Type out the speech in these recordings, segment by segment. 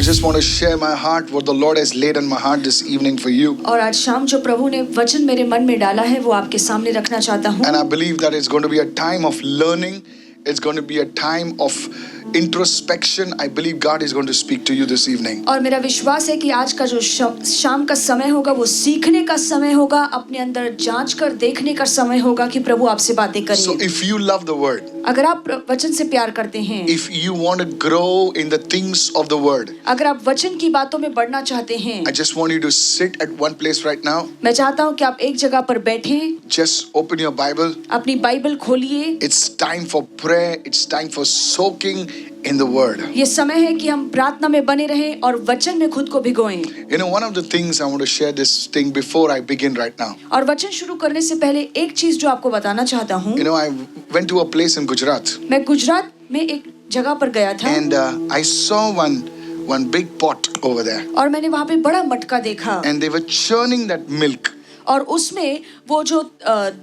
just want to share my heart, what the Lord has laid on my heart this evening for you. और आज शाम जो प्रभु ने वचन मेरे मन में डाला है वो आपके सामने रखना चाहता हूँ. And I believe that it's going to be a time of learning. It's going to be a time of introspection. I believe God is going to speak to you this evening. और मेरा विश्वास है कि आज का जो शाम का समय होगा वो सीखने का समय होगा, अपने अंदर जांच कर देखने का समय होगा कि प्रभु आपसे बातें करें. So if you love the word, अगर आप वचन से प्यार करते हैं, if you want to grow in the things of the word, अगर आप वचन की बातों में बढ़ना चाहते हैं, I just want you to sit at one place right now. मैं चाहता हूँ कि आप एक जगह पर बैठें. Just open your Bible. अपनी बाइबल खोलिए. It's time for prayer. It's time for soaking in the word. ये समय है कि हम प्रार्थना में बने रहें और वचन में खुद को भिगोएं. You know, one of the things I want to share this thing before I begin right now. और वचन शुरू करने से पहले एक चीज जो आपको बताना चाहता हूँ. You know, I went to a place in Gujarat. मैं गुजरात में एक जगह पर गया था. And I saw one big pot over there. और मैंने वहाँ पे बड़ा मटका देखा. And they were churning that milk. और उसमें वो जो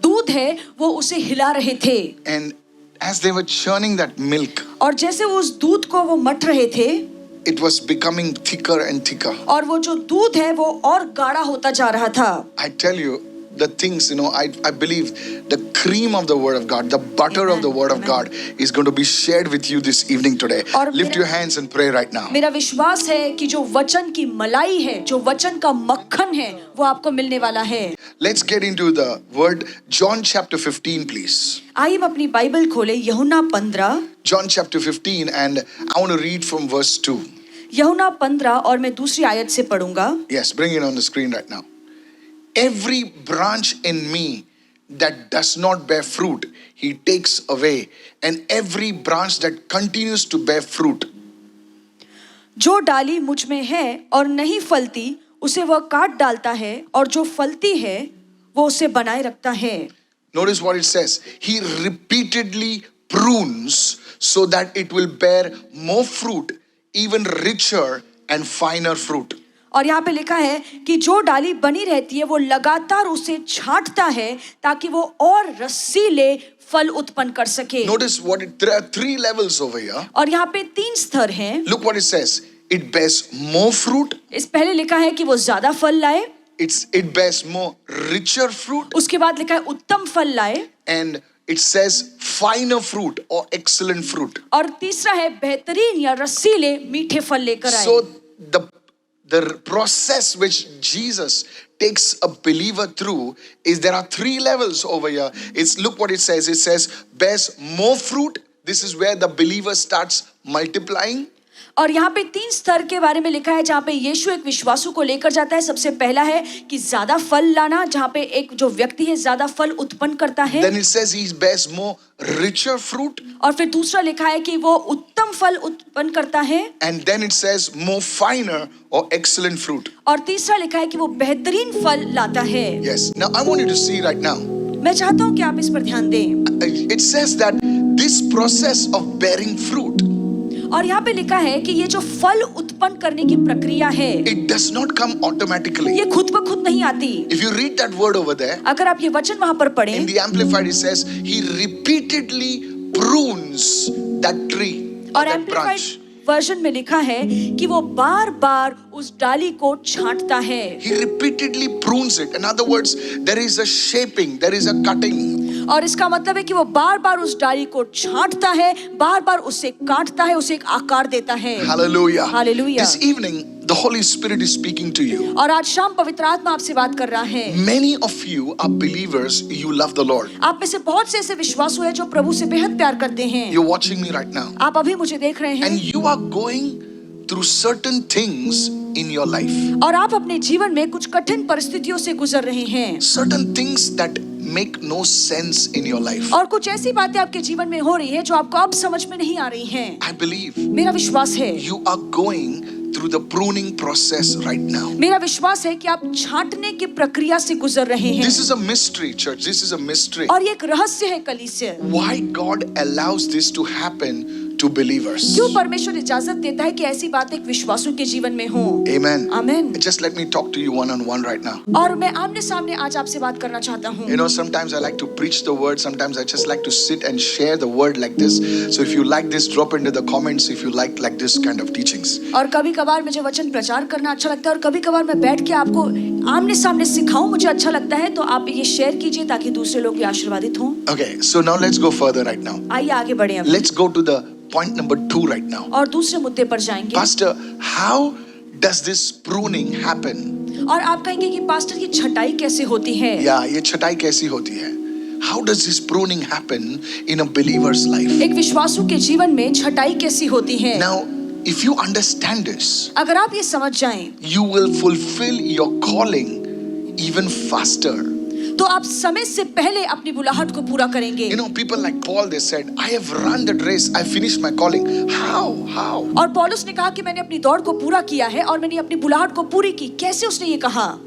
दूध है वो उसे हिला रहे थे. And as they were churning that milk, और जैसे वो उस दूध को वो मट रहे थे, it was becoming thicker and thicker. और वो जो दूध है वो और गाढ़ा होता जा रहा था. I tell you, the things, you know, I believe the cream of the word of God, the butter of the word of God is going to be shared with you this evening today. Lift your hands and pray right now. मेरा विश्वास है कि जो वचन की मलाई है, जो वचन का मक्खन है, वो आपको मिलने वाला है. Let's get into the word. John chapter 15, please. आइए हम अपनी बाइबल खोले यूहन्ना 15. John chapter 15, and I want to read from verse 2. यूहन्ना 15 और मैं दूसरी आयत से पढ़ूंगा. Yes, bring it on the screen right now. Every branch in me that does not bear fruit, he takes away, and every branch that continues to bear fruit. जो डाली मुझ में है और नहीं फलती उसे वह काट डालता है, और जो फलती है वो उसे बनाए रखता है. Notice what it says. He repeatedly prunes so that it will bear more fruit, even richer and finer fruit. और यहाँ पे लिखा है कि जो डाली बनी रहती है वो लगातार उसे छांटता है ताकि वो और रसीले फल उत्पन्न कर सके. Notice there are 3 levels over here. और यहाँ पे 3 स्तर हैं. Look what it says. It bears more fruit. इस पहले लिखा है कि वो ज्यादा फल लाए. It bears more richer fruit. उसके बाद लिखा है उत्तम फल लाए. And it says finer fruit or excellent fruit. और तीसरा है बेहतरीन या रसीले मीठे फल लेकर आए. So the process which Jesus takes a believer through is there are 3 levels over here. Look what it says. It says bears more fruit. This is where the believer starts multiplying. और यहाँ पे 3 स्तर के बारे में लिखा है जहाँ पे यीशु एक विश्वासु को लेकर जाता है. सबसे पहला है कि ज्यादा फल लाना, जहाँ पे एक जो व्यक्ति है ज्यादा फल उत्पन्न करता है. Then it says he bears more richer fruit. और फिर दूसरा लिखा है कि वो उत्तम फल उत्पन्न करता है. And then it says more finer or excellent fruit. और तीसरा लिखा है कि वो बेहतरीन फल लाता है. Yes. Now I want you to see right now. मैं चाहता हूँ कि आप इस पर ध्यान दें. It says that this process of bearing fruit, और यहाँ पे लिखा है कि ये जो फल उत्पन्न करने की प्रक्रिया है, it does not come automatically. ये खुद ब खुद नहीं आती. If you read that word over there, अगर आप ये वचन वहाँ पर पढ़ें, in the Amplified it says he repeatedly prunes that tree or और that एम्प्लीफाइड branch. वर्जन में लिखा है कि वो बार बार उस डाली को छांटता है. He repeatedly prunes it. In other words, there is a shaping, there is a cutting. और इसका मतलब है कि वो बार बार उस डाली को छांटता है, बार बार उसे काटता है, उसे एक आकार देता है. Hallelujah. Hallelujah. This evening, the Holy Spirit is speaking to you. और आज शाम पवित्र आत्मा आपसे बात कर रहा है. Many of you are believers, you love the Lord. आप में से बहुत से ऐसे विश्वासु हैं जो प्रभु से बेहद प्यार करते हैं. You're watching me right now. आप अभी मुझे देख रहे हैं. And you are going through certain things in your life. और आप अपने जीवन में कुछ कठिन परिस्थितियों से गुजर रहे हैं. Certain things that make no sense in your life. और कुछ ऐसी बातें आपके जीवन में हो रही है जो आपको अब समझ में नहीं आ रही हैं. I believe मेरा विश्वास है you are going through the pruning process right now. मेरा विश्वास है कि आप छांटने की प्रक्रिया से गुजर रहे हैं. This is a mystery, church. This is a mystery. और ये एक रहस्य है कलीसिया. Why God allows this to happen to believers. क्यों परमेश्वर इजाजत देता है कि ऐसी बात एक विश्वासों के जीवन में हो? Amen. आमीन। Just let me talk to you one on one right now. और मैं आमने सामने आज आपसे बात करना चाहता हूँ। You know, sometimes I like to preach the word. Sometimes I just like to sit and share the word like this. So if you like this, drop into the comments if you like this kind of teachings. और कभी कभार मुझे वचन प्रचार करना अच्छा लगता है और कभी कभार मैं बैठ के आपको आमने सामने सिखाऊं मुझे अच्छा लगता है, तो आप ये शेयर कीजिए ताकि दूसरे लोग भी आशीर्वादित हों। Okay, so now let's go further right now. आइए आगे बढ़े अब। Let's go to the point number 2 right now. और दूसरे मुद्दे पर जाएंगे। Pastor, how does this pruning happen? और आप कहेंगे कि पास्टर की छटाई कैसे होती है? Yeah, ये छटाई कैसी होती है? How does this pruning happen in a believer's life? एक विश्वासु के जीवन में छटाई कैसी होती है? Now, if you understand this, अगर आप ये समझ जाएं, you will fulfill your calling even faster. तो आप समय से पहले अपनी बुलाहट को पूरा करेंगे। You know, people like Paul, they said, I have run that race, I finished my calling. How? और पौलुस ने कहा कि मैंने अपनी दौड़ को पूरा किया है और मैंने अपनी बुलाहट को पूरी की। कैसे उसने ये कहा?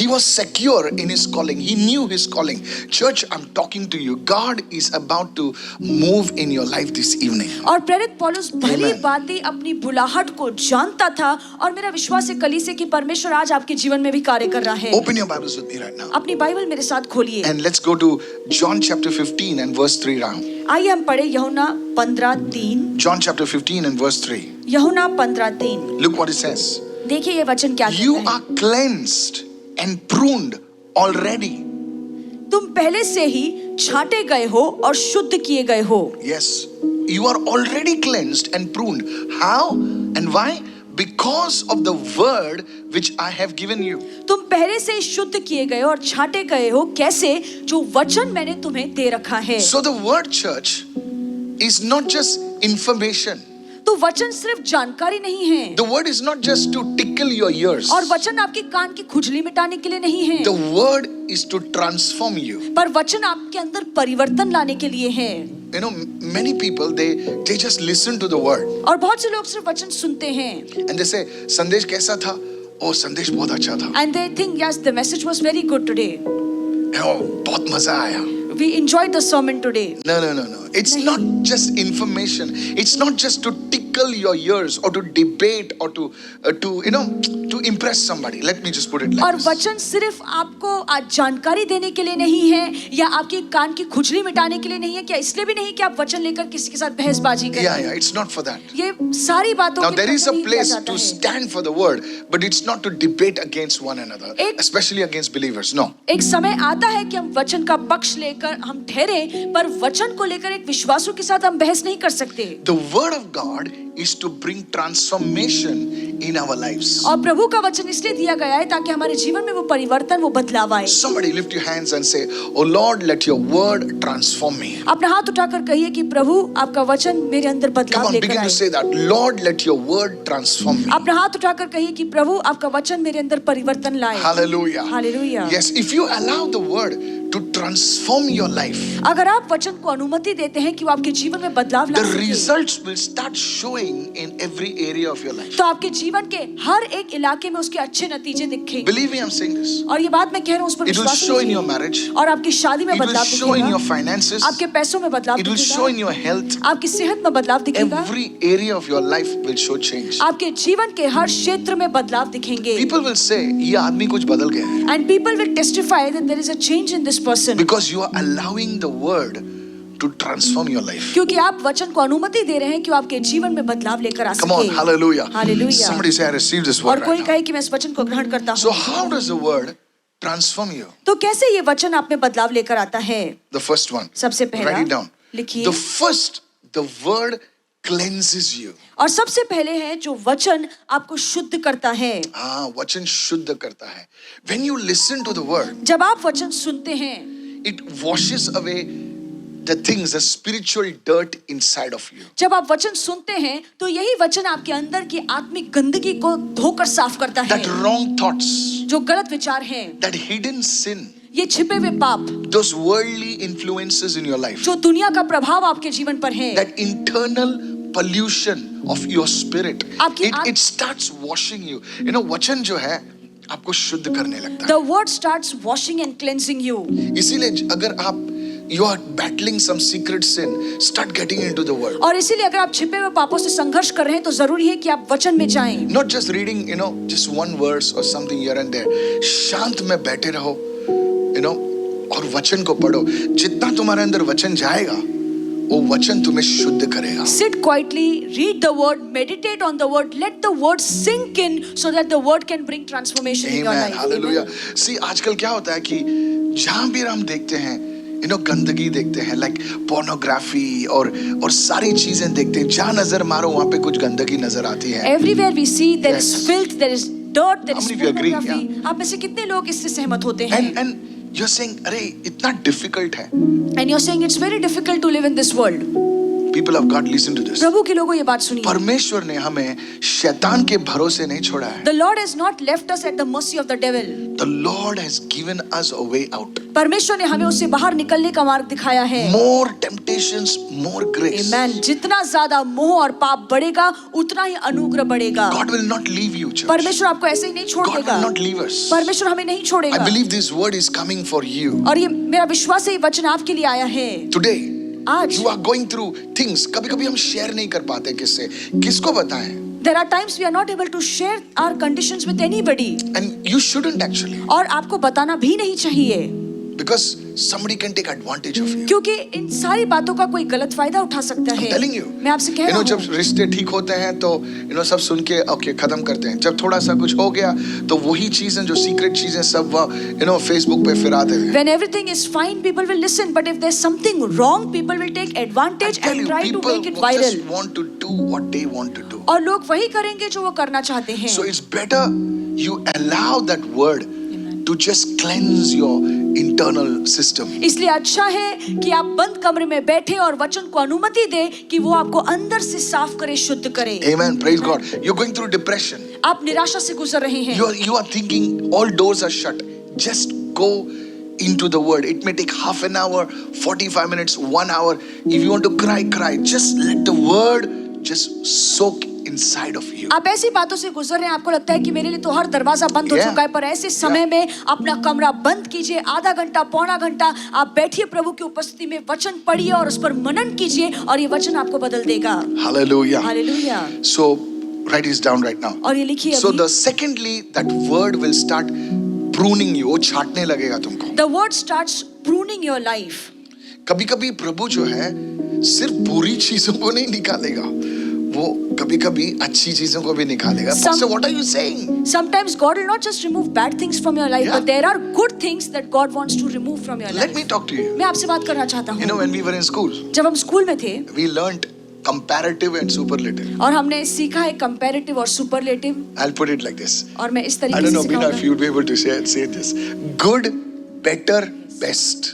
He was secure in his calling. He knew his calling. Church, I'm talking to you. God is about to move in your life this evening. और प्रेरित पौलुस भली Amen. बातें अपनी बुलाहट को जानता था और मेरा विश्वास है कलीसिया की परमेश्वर आज आपके जीवन में भी कार्य कर रहा है। Open your Bibles with me right now. अपनी बाइबल मेरे साथ खोलिए। And let's go to John chapter 15 and verse 3 now. आइए हम पढ़े यूहन्ना 15:3। John chapter 15 and verse 3. यूहन्ना 15:3। Look what it says. देखिए ये वचन क्या You कहता है। are cleansed and pruned already. तुम पहले से ही छाटे गए हो और शुद्ध किए गए हो। Yes, you are already cleansed and pruned. How and why? Because of the word which I have given you. तुम पहले से ही शुद्ध किए गए हो और छाटे गए हो। कैसे? जो वचन मैंने तुम्हें दे रखा है। So the word, church, is not just information. तो वचन सिर्फ जानकारी नहीं है। The word is not just to tickle your ears. और वचन आपके कान की खुजली मिटाने के लिए नहीं है। The word is to transform you. पर वचन आपके अंदर परिवर्तन लाने के लिए है। You know, many people they just listen to the word और बहुत से लोग सिर्फ वचन सुनते हैं। and they say, संदेश कैसा था? Oh, संदेश बहुत अच्छा था। And they think yes, the message was very good today. Oh, बहुत मजा आया। We enjoyed the sermon today. No. It's not just information. It's not just to tickle your ears or to debate or to to impress somebody. Let me just put it like और this. वचन सिर्फ आपको आज जानकारी देने के लिए नहीं है या आपके कान की खुजली मिटाने के लिए नहीं है, क्या इसलिए भी नहीं कि आप वचन लेकर किसी के साथ बहसबाजी करें। Yeah, it's not for that. ये सारी बातों Now के there लिए is a नहीं किया place जाता to है। stand for the word, but it's not to debate against one another, एक- especially against believers. No. एक समय आता है कि हम वचन का पक्ष लेकर हम ठहरे, पर वचन को लेकर एक विश्वासों के साथ हम बहस नहीं कर सकते। The word of God is to bring transformation in our lives. और प्रभु का वचन इसलिए दिया गया है ताकि हमारे जीवन में वो परिवर्तन, वो बदलाव आए। Somebody lift your hands and say, "Oh Lord, let your word transform me." अपना हाथ उठाकर कहिए कि प्रभु आपका वचन मेरे अंदर Come बदलाव on, लेकर begin to आए। say that. Lord, let your word transform me. अपना हाथ उठाकर कहिए कि प्रभु आपका वचन मेरे अंदर परिवर्तन लाए। Hallelujah. Hallelujah. Yes, if you allow the word to transform your life, अगर आप वचन को अनुमति देते हैं कि वो आपके जीवन में बदलाव ला the सके, results will start showing in every area of your life. तो आपके जीवन के हर एक इलाके में उसके अच्छे नतीजे दिखेंगे। Believe me, I'm saying this. और ये बात मैं कह रहा हूँ उस पर It will विश्वास show in कीजिए। your marriage. और आपकी शादी में It will बदलाव show in your दिखेगा, finances. आपके पैसों में बदलाव It will show in दिखेगा, your health. आपकी सेहत में बदलाव दिखेगा, Every area of your life will show change. आपके जीवन के हर क्षेत्र में बदलाव दिखेंगे। People will say, ये आदमी कुछ बदल गया है. And people will testify that there is a change in this person. Because you are allowing the word to transform your life. क्योंकि आप वचन को अनुमति दे रहे हैं कि वो आपके जीवन में बदलाव लेकर आ Come on, सके। hallelujah. Hallelujah. Somebody say, I receive this और word कोई right now. कहे कि मैं इस वचन को ग्रहण करता So हूँ। how does the word transform you? तो कैसे ये वचन आप में बदलाव लेकर आता है? The first one. सबसे पहला Write it down. लिखिए। The word cleanses you. और सबसे पहले है जो वचन आपको शुद्ध करता है। हाँ, वचन शुद्ध करता है. When you listen to the word, जब आप वचन सुनते हैं, it washes away the things, the spiritual dirt inside of you. जब आप वचन सुनते हैं तो यही वचन आपके अंदर की आत्मिक गंदगी को धोकर साफ करता है। That wrong thoughts, जो गलत विचार हैं, that hidden sin, ये छिपे हुए पाप, those worldly influences in your life, जो दुनिया का प्रभाव आपके जीवन पर है, that internal pollution of your spirit, आपकी it starts washing you. You know, वचन जो है आपको शुद्ध करने लगता है. the word starts washing and cleansing you. इसीलिए अगर आप you are battling some secret sin, start getting into the word. और इसीलिए अगर आप छिपे हुए पापों से संघर्ष कर रहे हैं तो जरूरी है कि आप वचन में जाएं। Not just reading, just one verse or something here and there. शांत में बैठे रहो, और वचन को पढ़ो। जितना तुम्हारे अंदर वचन जाएगा, वो वचन तुम्हें शुद्ध करेगा। Sit quietly, read the word, meditate on the word, let the word sink in so that the word can bring transformation in your Amen. life. Hallelujah. See, आजकल क्या होता है कि जहां भी हम देखते हैं, गंदगी देखते हैं, लाइक पोर्नोग्राफी और सारी चीजें देखते हैं, जहां नजर मारो वहां पे कुछ गंदगी नजर आती है। Everywhere we see there is Yes. filth, there is dirt, there How is many of you agree? pornography. आप में से कितने लोग इससे सहमत होते हैं? And you're saying, अरे इतना डिफिकल्ट है। And you're saying it's very difficult to live in this world. People of God, listen to this. प्रभु के लोगों ये बात सुनिए। परमेश्वर ने हमें शैतान के भरोसे नहीं छोड़ा है। The Lord has not left us at the mercy of the devil. The Lord has given us a way out. परमेश्वर ने हमें उससे बाहर निकलने का मार्ग दिखाया है। More temptations, more grace. Amen. जितना ज्यादा मोह और पाप बढ़ेगा, उतना ही अनुग्रह बढ़ेगा। God will not leave you, church. परमेश्वर आपको ऐसे ही नहीं छोड़ God देगा। will not leave us. परमेश्वर हमें नहीं I छोड़ेगा। believe this word is coming for you. और ये मेरा विश्वास है, ये वचन आपके लिए आया है। Today, आज you are going through things. कभी-कभी हम शेयर नहीं कर पाते किससे, किसको बताएं? there are times we are not able to share our conditions with anybody. And you shouldn't actually, और आपको बताना भी नहीं चाहिए, because somebody can take advantage of you. क्योंकि इन सारी बातों का कोई गलत फायदा उठा सकता है। I'm telling you. मैं आपसे कह रहा जब हूँ, रिश्ते ठीक होते हैं तो सब सुन के ओके खत्म करते हैं। जब थोड़ा सा कुछ हो गया तो वही चीजें, जो सीक्रेट चीजें सब फेसबुक पे फिराते हैं। when everything is fine, people will listen, but if there's something wrong, people will take advantage I tell and you, try to people make it viral. just want to do what they want to do. और लोग वही करेंगे जो वो करना चाहते हैं। So it's better you allow that word to just cleanse your internal system. इसलिए अच्छा है कि आप बंद कमरे में बैठे और वचन को अनुमति दे कि वो आपको अंदर से साफ करे, शुद्ध करे। Amen. Praise God. You're going through depression. आप निराशा से गुजर रहे हैं। You are thinking all doors are shut. Just go into the word. It may take half an hour, 45 minutes, 1 hour. If you want to cry, cry. Just let the word just soak inside of you. आप ऐसी बातों से गुजर रहे हैं, आपको लगता है कि मेरे लिए तो हर दरवाजा बंद हो Yeah. चुका है, पर ऐसे समय में अपना कमरा बंद कीजिए, आधा घंटा, पौना घंटा आप बैठिए प्रभु की उपस्थिति में, वचन पढ़िए और उस पर मनन कीजिए और ये वचन आपको बदल देगा। Hallelujah. Hallelujah. So write this down right now. और ये लिखिए So अभी। the secondly, that word will start pruning you. वो छाटने लगेगा तुमको। The word starts pruning your life. कभी-कभी प्रभु जो है सिर्फ बुरी चीजों को नहीं निकालेगा, वो कभी-कभी अच्छी चीजों को भी निकालेगा। Pastor, what are you saying? Sometimes God will not just remove bad things from your life, Yeah. but there are good things that God wants to remove from your life. Let me talk to you. मैं आपसे बात करना चाहता हूँ। When we were in school, जब हम school में थे we learned comparative and superlative. और हमने सीखा है कंपैरेटिव और superlative, I'll put it like this. और मैं इस I तरीके don't से know, Meena, if सिखाऊंगा। you would be able to say this. Good, better, best.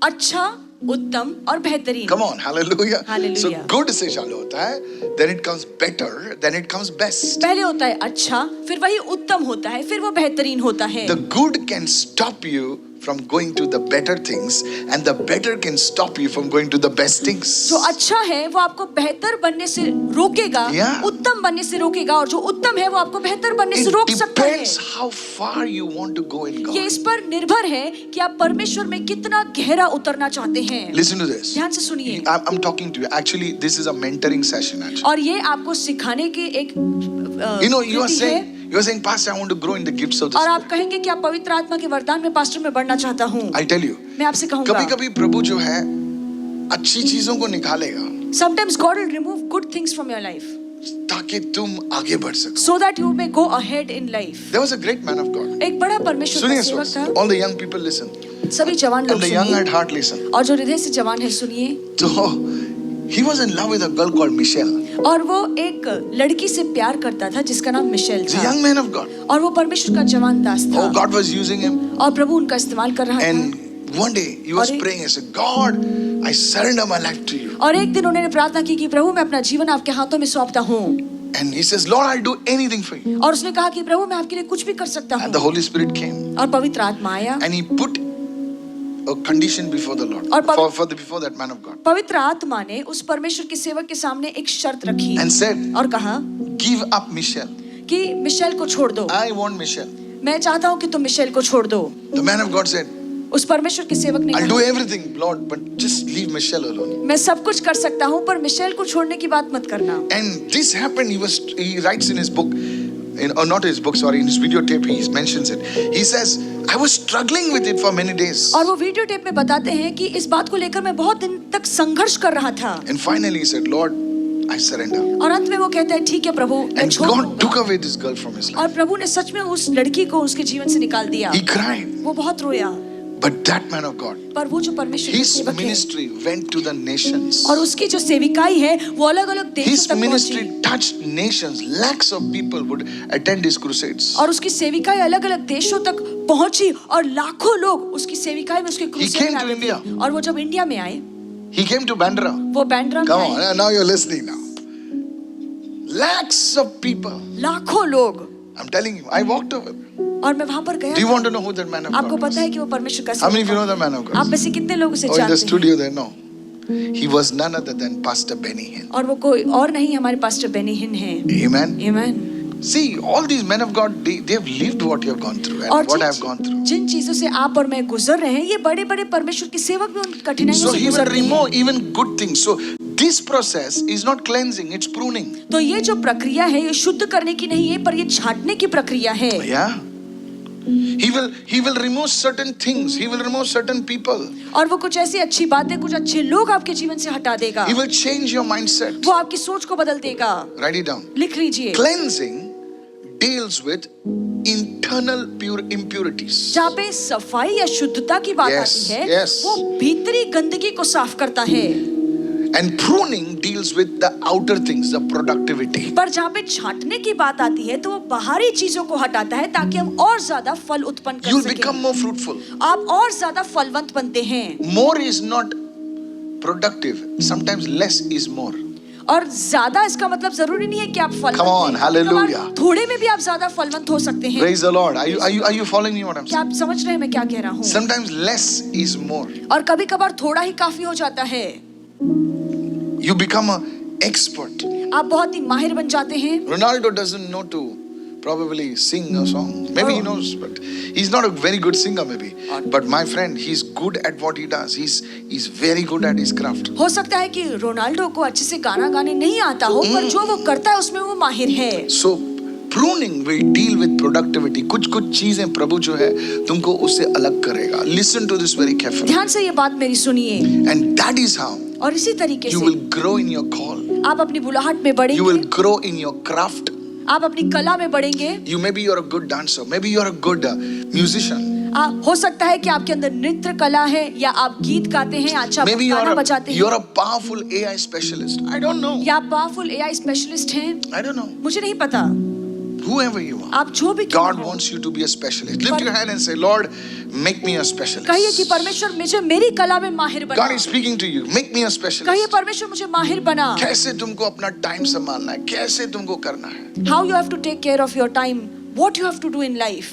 अच्छा, उत्तम और बेहतरीन। Come on, hallelujah. Hallelujah. So good से चालू होता है, then it comes better, then it comes best. पहले होता है अच्छा, फिर वही उत्तम होता है, फिर वो बेहतरीन होता है। The good can stop you from going to the better things, and the better can stop you from going to the best things. जो अच्छा है वो आपको बेहतर बनने से रोकेगा, Yeah. उत्तम बनने से रोकेगा, और जो उत्तम है वो आपको बेहतर बनने से It रोक सकता है। depends how far you want to go in ये God. इस पर निर्भर है कि आप परमेश्वर में कितना गहरा उतरना चाहते हैं। Listen to this. ध्यान से सुनिए। I'm talking to you. Actually, this is a mentoring session. Actually, और ये आपको सिखाने की एक you are रीति है। saying, Pastor, I want to grow in the gifts of the और Spirit. आप कहेंगे कि आप पवित्र आत्मा के वरदान में पास्टर में बढ़ना चाहता हूँ। I tell you, मैं आपसे कहूँगा, कभी-कभी प्रभु जो है अच्छी चीजों को निकालेगा sometimes God will remove good things from your life ताकि तुम आगे बढ़ सको. so that you may go ahead in life. There was a great man of God. एक बड़ा परमेश्वर का सुनिए सेवक इस था। वक्त. All the young people listen. सभी जवान लोग And the young सुनिए, at heart listen. और जो हृदय से जवान है सुनिए। So he was in love with a girl called Michelle. और वो एक लड़की से प्यार करता था जिसका नाम मिशेल He's a था, young man of God. और वो परमेश्वर का जवान दास था, Oh, God was using him. और प्रभु उनका इस्तेमाल कर रहा था। And one day he was और एक- praying and said, God, I surrender my life to you. और एक दिन उन्होंने प्रार्थना की कि प्रभु मैं अपना जीवन आपके हाथों में सौंपता हूँ, And he says, Lord, I'll do anything for you. और उसने कहा कि प्रभु मैं आपके लिए कुछ भी कर सकता And the हूँ। Holy Spirit came और पवित्र आत्मा आया, and he put a condition before the Lord, और before that man of God, पवित्र आत्मा ने उस परमेश्वर के सेवक के सामने एक शर्त रखी and said, और कहा give up Michelle. कि मिशेल को छोड़ दो, I want Michelle. मैं चाहता हूँ कि तुम मिशेल को छोड़ दो। The man of God said, उस परमेश्वर के सेवक ने I'll कहा, do everything, Lord, but just leave Michelle alone. मैं सब कुछ कर सकता हूँ पर मिशेल को छोड़ने की बात मत करना। And this happened. He writes in his book, or not his book, sorry, in his videotape, he mentions it. He says, I was struggling with it for many days. और वो वीडियो टेप में बताते हैं कि इस बात को लेकर मैं बहुत दिन तक संघर्ष कर रहा था। And finally he said, Lord, I surrender. और अंत में वो कहता है, ठीक है प्रभु, मैं And छोड़ God दूंगा। took away this girl from his life. और प्रभु ने सच में उस लड़की को उसके जीवन से निकाल दिया। He cried. वो बहुत रोया। But that man of God, पर वो जो परमेश्वर के his सेवक है ministry went to the nations. और उसकी जो सेविकाई है वो अलग अलग His देशों तक ministry पहुंची touched nations. Lakhs of people would attend his crusades. और उसकी सेविकाई अलग अलग देशों तक पहुंची और लाखों लोग उसकी सेविकाई में उसके क्रूसेड came में to आते India. थे। और वो जब इंडिया में आए, He came to Bandra. वो बैंड्रा में Come आए, on, now you're listening now. Lakhs of people. लाखों लोग, I'm telling you, I walked over. और मैं वहां पर गया। Do you want to know who that man of आपको God पता है was? कि वो परमेश्वर का How many of you know सेवक the man of है? आप God? में से कितने लोग उसे Oh, in the जानते हैं? studio there, no. He was none other than Pastor Benny Hinn. और वो कोई और नहीं हमारे पास्टर बेनी हिन है। Amen. आमीन। See, all these men of God, they have lived what you have gone through and और what I have gone through. जिन चीजों से आप और मैं गुजर रहे हैं, ये बड़े बड़े परमेश्वर के सेवक भी उन कठिनाइयों So से he will गुजरते हैं। remove even good things. So this process is not cleansing, it's pruning. तो ये जो प्रक्रिया है ये शुद्ध करने की नहीं है पर ये छांटने की प्रक्रिया है। Yeah. He will remove certain things. He will remove certain people. और वो कुछ ऐसी अच्छी बातें, कुछ अच्छे लोग आपके जीवन से हटा देगा। He will change your mindset. वो आपकी सोच को बदल देगा। Write it down. लिख लीजिए। Cleansing deals with internal pure impurities. जहाँ पे सफाई या शुद्धता की बात Yes, आती है, yes. वो भीतरी गंदगी को साफ करता है। And pruning deals with the outer things, the productivity. पर जहाँ पे छांटने की बात आती है तो वो बाहरी चीजों को हटाता है ताकि हम और ज्यादा फल उत्पन्न कर You'll सकें। become more fruitful. आप और ज्यादा फलवंत बनते हैं। More is not productive. Sometimes less is more. और ज्यादा इसका मतलब जरूरी नहीं है कि आप फलवंत Come on, हैं। hallelujah. कभी-कभार थोड़े में भी आप ज्यादा फलवंत हो सकते हैं। Praise the Lord. Are you following me what I'm क्या saying? आप समझ रहे हैं मैं क्या कह रहा हूँ? Sometimes less is more. और कभी कभार थोड़ा ही काफी हो जाता है। You become an expert. आप बहुत ही माहिर बन जाते हैं। Ronaldo doesn't know to probably sing a song. Maybe he knows, but he's not a very good singer maybe. But my friend, he's good at what he does. He's very good at his craft. हो सकता है कि Ronaldo को अच्छे से गाना गाने नहीं आता हो पर जो वो करता है उसमें वो माहिर है। So pruning will deal with productivity. कुछ चीजें प्रभु जो है तुमको उससे अलग करेगा. Listen to this very carefully. ध्यान से ये बात मेरी सुनिए। And that is how और इसी तरीके you से will grow in your call. आप अपनी बुलाहट में You will बढ़ेंगे, grow in your craft. आप अपनी कला में बढ़ेंगे। Maybe you're a good dancer. Maybe you're a good musician. हो सकता है कि आपके अंदर नृत्य कला है या आप गीत गाते हैं, अच्छा Maybe गाना बजाते you're हैं a powerful AI specialist. I don't know. या आप पावरफुल एआई स्पेशलिस्ट हैं, I don't know. मुझे नहीं पता। Whoever you are. आप जो भी क्यों God हो, wants you to be a specialist. Lift your hand and say, Lord, make me a specialist. कहिए कि परमेश्वर मुझे मेरी कला में माहिर बना। God is speaking to you. Make me a कहिए specialist. परमेश्वर मुझे माहिर बना। कैसे तुमको अपना टाइम संभालना है, कैसे तुमको करना है. How you have to take care of your time, what you have to do in life.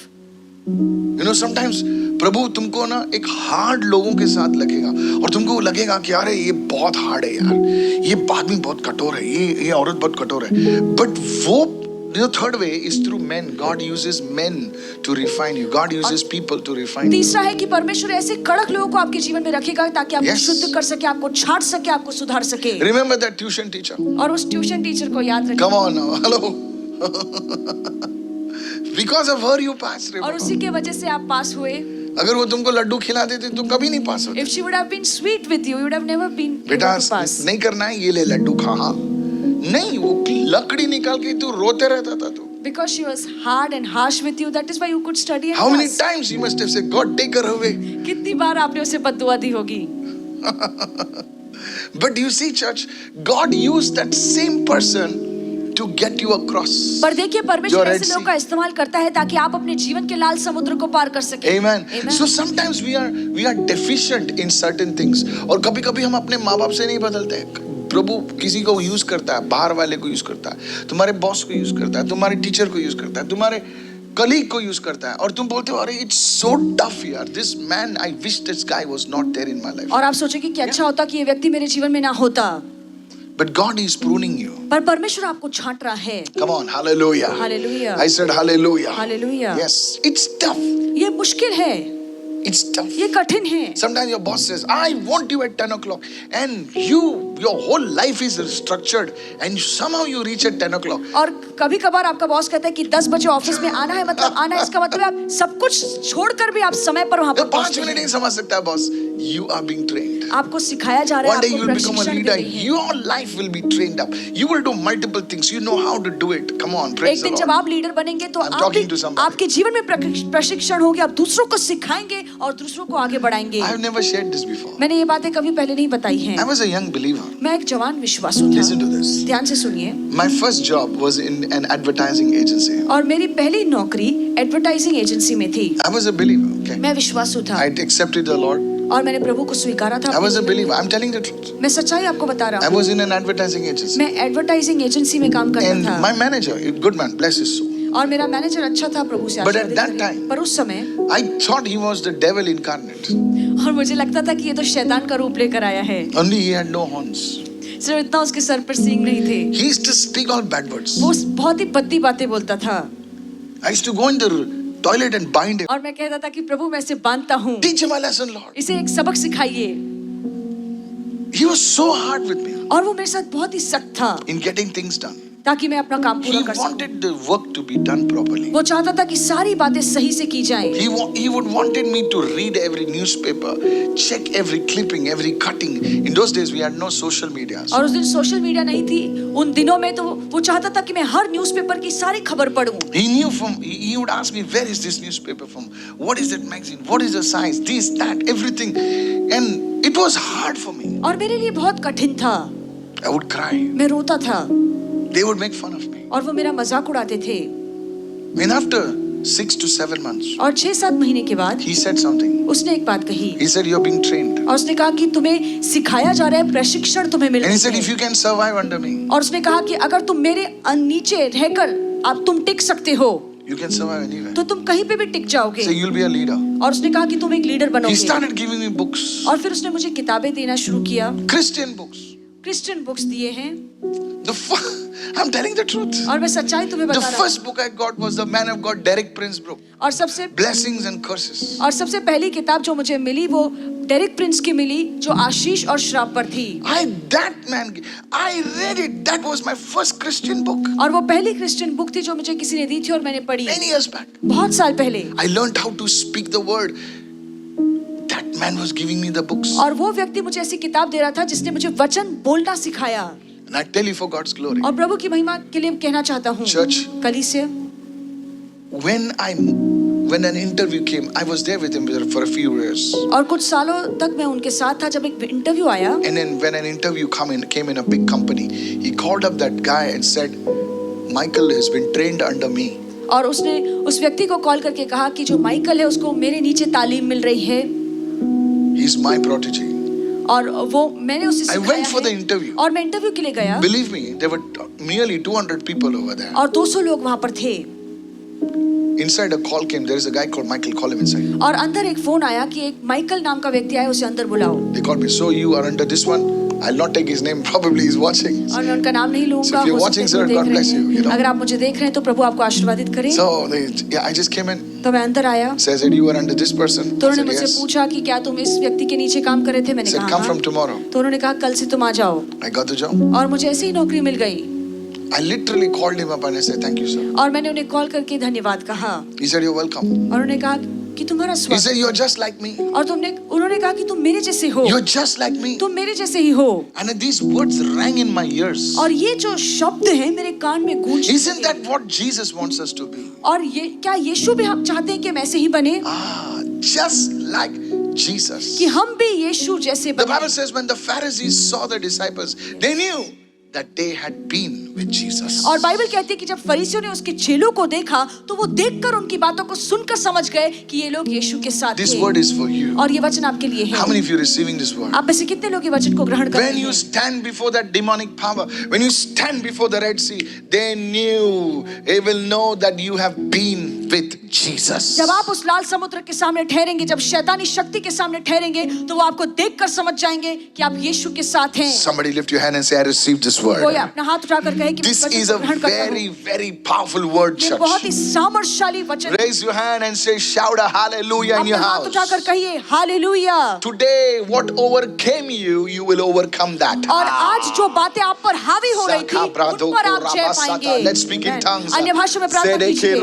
You know, sometimes प्रभु तुमको ना एक हार्ड लोगों के साथ लगेगा और तुमको लगेगा कि अरे ये बहुत हार्ड है यार, ये आदमी बहुत कठोर है, ये औरत बहुत कठोर है. But वो third way is through men. God uses men to refine you. God uses people to refine you. तीसरा है कि परमेश्वर ऐसे कड़क लोगों को आपके जीवन में रखेगा ताकि आपको Yes. शुद्ध कर सके, आपको छांट सके, आपको सुधार सके। Remember that tuition teacher. और उस ट्यूशन टीचर को याद रखें। Come on now. Hello. Because of her you passed. और Remember? उसी के वजह से आप पास हुए। अगर वो तुमको लड्डू खिला देते तो कभी नहीं पास होते. If she would have been sweet with you, you would have never been बेटा able to pass. नहीं करना है, ये ले लड्डू खा. हाँ नहीं, वो लकड़ी निकाल के तू रोते रहता था तू. Because she was hard and harsh with you, that is why you could study and How many pass. times you must have said, God, take her away. कितनी बार आपने उसे बद्दुआ दी होगी। But you see, church, God used that same person to get you across. पर देखिए परमेश्वर Your Red ऐसे लोगों Sea. का इस्तेमाल करता है ताकि आप अपने जीवन के लाल समुद्र को पार कर सकें। Amen. Amen. So sometimes we are deficient in certain things. और कभी-कभी हम अपने माँ बाप से नहीं बदलते. प्रभु किसी को यूज करता है, बाहर वाले को यूज करता है, तुम्हारे बॉस को यूज करता है, तुम्हारे टीचर को यूज करता है, तुम्हारे कलीग को यूज करता है, और तुम बोलते हो अरे इट्स सो टफ यार, this man, I wish this guy was not there in my life. और आप सोचेंगे कि अच्छा होता कि ये व्यक्ति मेरे जीवन में ना होता। But God is pruning you. पर परमेश्वर आपको छांट रहा है। Come on, hallelujah. Hallelujah. I said hallelujah. Hallelujah. Yes, it's tough. ये मुश्किल है। It's tough. ये कठिन है। Sometimes your boss says, I want you at 10 o'clock. And your whole life is structured. And somehow you reach at 10 o'clock. और कभी कभार आपका बॉस कहता है कि 10 बजे ऑफिस में आना है, मतलब आना है, इसका मतलब आप सब कुछ छोड़कर भी आप समय पर वहां पर 5 मिनट नहीं समझ सकता है boss. You are being trained. आपको सिखाया जा रहा है, One day आपको you will become a प्रशिक्षण leader. दे रही है। Your life will be trained up. You will do multiple things. You know how to do it. Come on, एक praise the दिन जब Lord. आप लीडर बनेंगे तो I'm talking to somebody. आपके जीवन में प्रशिक्षण होगी, आप दूसरों को सिखाएंगे और दूसरों को आगे बढ़ाएंगे। I have never shared this before. मैंने ये बातें कभी पहले नहीं बताई हैं। I was a young believer. मैं एक जवान विश्वासु था। Listen to this. ध्यान से सुनिए। My first job was in an advertising agency. और मेरी पहली नौकरी एडवर्टाइजिंग एजेंसी में थी। I was a believer. Okay. मैं विश्वासु था I accepted the Lord. और मैंने प्रभु को स्वीकारा था। I was a believer. I'm telling the truth. मैं सच्चाई आपको बता रहा I हूँ। was in an advertising agency. मैं एडवर्टाइजिंग एजेंसी में काम करता And था my manager, a good man, bless his soul. और मेरा मैनेजर अच्छा था, प्रभु से But at आशीर्वादित that करे। time- पर उस समय I thought he was the devil incarnate. और मुझे लगता था कि ये तो शैतान का रूप लेकर आया है। Only he had no horns. सिर्फ इतना उसके सर पर सींग नहीं थे। He used to speak all bad words. वो बहुत ही पत्ती बातें बोलता था I used to go in the toilet and bind him. और मैं कहता था कि प्रभु मैं इसे बांधता हूँ, Teach him a lesson, Lord. इसे एक सबक सिखाइए। He was so hard with me और वो मेरे साथ बहुत ही सख्त था in getting things done. ताकि मैं अपना काम He पूरा कर सकूं। wanted the work to be done properly. वो चाहता था कि सारी बातें सही से की जाएं। He would wanted me to read every newspaper, check every clipping, every cutting. In those days we had no social media. और उस दिन सोशल मीडिया नहीं थी उन दिनों में, तो वो चाहता था कि मैं हर न्यूज़पेपर की सारी खबर पढूं। He knew he would ask me, where is this newspaper from? What is that magazine? What is the size? This, that, everything. And it was hard for me. और मेरे लिए बहुत कठिन था। I would cry. मैं रोता था They would make fun of me. और वो मेरा मजाक उड़ाते थे। And after 6 to 7 months, और 6-7 महीने के बाद he said something. उसने एक बात कही He said, you're being trained. और उसने कहा कि तुम्हें सिखाया जा रहा है, प्रशिक्षण तुम्हें मिल And he said, रहा if है। you can survive under me, और उसने कहा कि अगर तुम मेरे नीचे रहकर आप तुम टिक सकते हो you can survive anywhere. तो तुम कहीं पे भी टिक जाओगे। So you'll be a leader. और उसने कहा कि तुम एक लीडर He बनोगे। started giving me books, और फिर उसने मुझे किताबें देना शुरू किया, Christian books. क्रिश्चियन बुक्स दिए हैं। I'm telling the truth. और मैं सच्चाई तुम्हें The बता रहा हूँ। first book I got was the Man of God, Derek Prince book, और सबसे Blessings and Curses. सबसे पहली किताब जो मुझे मिली वो डेरिक प्रिंस की मिली, जो आशीष और श्राप पर थी। I read it. That was my first Christian book. और वो पहली क्रिश्चियन बुक थी जो मुझे किसी ने दी थी और मैंने पढ़ी Many years back. बहुत साल पहले। I learned how to speak the word. That man was giving me the books. और वो व्यक्ति मुझे ऐसी किताब दे रहा था जिसने मुझे वचन बोलना सिखाया। And I tell you for God's glory. और प्रभु की महिमा के लिए कहना चाहता हूँ, Church. कलीसिया, When an interview came, I was there with him for a few years. और कुछ सालों तक मैं उनके साथ था। जब एक इंटरव्यू आया And then when an interview came in a big company, he called up that guy and said, Michael has been trained under me. और उसने उस व्यक्ति को कॉल करके कहा कि जो माइकल है उसको मेरे नीचे तालीम मिल रही है He's my protege. और वो मैंने उसे I सिखाया went for the है। interview. और मैं इंटरव्यू के लिए गया Believe me, there were nearly 200 people over there. और 200 लोग वहां पर थे। Inside a call came, there is a guy called Michael, call him inside. और अंदर एक फोन आया कि एक माइकल नाम का व्यक्ति आया, उसे अंदर बुलाओ। They called me, so you are under this one? I'll not take his name, probably he's watching. और मैं उनका नाम नहीं So लूंगा। if you're हो सकता watching, है sir, वो देख God रहे bless हैं। you, you know. अगर आप मुझे देख रहे हैं तो प्रभु आपको आशीर्वादित करे। So I just came in, तो मैं अंदर आया says that you are under this person. तो I उन्होंने said, मुझसे yes. पूछा कि क्या तुम इस व्यक्ति के नीचे काम कर रहे थे। मैंने Said, कहा come from हाँ। tomorrow. तो उन्होंने कहा कल से तुम आ जाओ। I got the job. और मुझे ऐसे ही नौकरी मिल गई। I literally called him up and I said, thank you, sir. और मैंने उन्हें कॉल करके धन्यवाद कहा He said, you're welcome. और उन्होंने कहा कि तुम्हारा He स्वागत। said, you're just like me. और उन्होंने कहा कि तुम मेरे जैसे हो। You're just like me. तुम मेरे जैसे ही हो। And these words rang in my ears. और ये जो शब्द हैं मेरे कान में गूंज। Isn't that what Jesus wants us to be? और ये क्या यीशु भी हम चाहते हैं कि हम ऐसे ही बने, Just like Jesus. कि हम भी यीशु जैसे The बने। Bible says when the Pharisees saw the disciples, they knew that they had been with Jesus. और बाइबल कहती है कि जब फरीसियों ने उसके चेलों को देखा तो वो देखकर उनकी बातों को सुनकर समझ गए कि ये लोग यीशु के साथ This थे। word is for you. और ये वचन आपके लिए How है। many of you are receiving this word? आप में से कितने लोग ये वचन को ग्रहण कर रहे When you हैं? stand before that demonic power, when you stand before the Red Sea, they will know that you have been with Jesus. जब आप उस लाल समुद्र के सामने ठहरेंगे, जब शैतानी शक्ति के सामने ठहरेंगे, तो वो आपको देखकर समझ जाएंगे कि आप यीशु के साथ हैं। Somebody lift your hand and say, I received this word. कोई अपना हाथ उठाकर कहे कि This मैं वचन is को a ग्रहण करता हूं। very, very powerful word, ये church. बहुत ही सामर्थ्यशाली वचन है। Raise your hand and say, shout a hallelujah in your अपना हाथ house. उठाकर कहिए hallelujah. Today, what overcame you, you will overcome that. और आज जो बातें आप पर हावी हो रही थी, उन पर आप जय पाएंगे। Let's speak in tongues. अन्य भाषा में प्रार्थना कीजिए।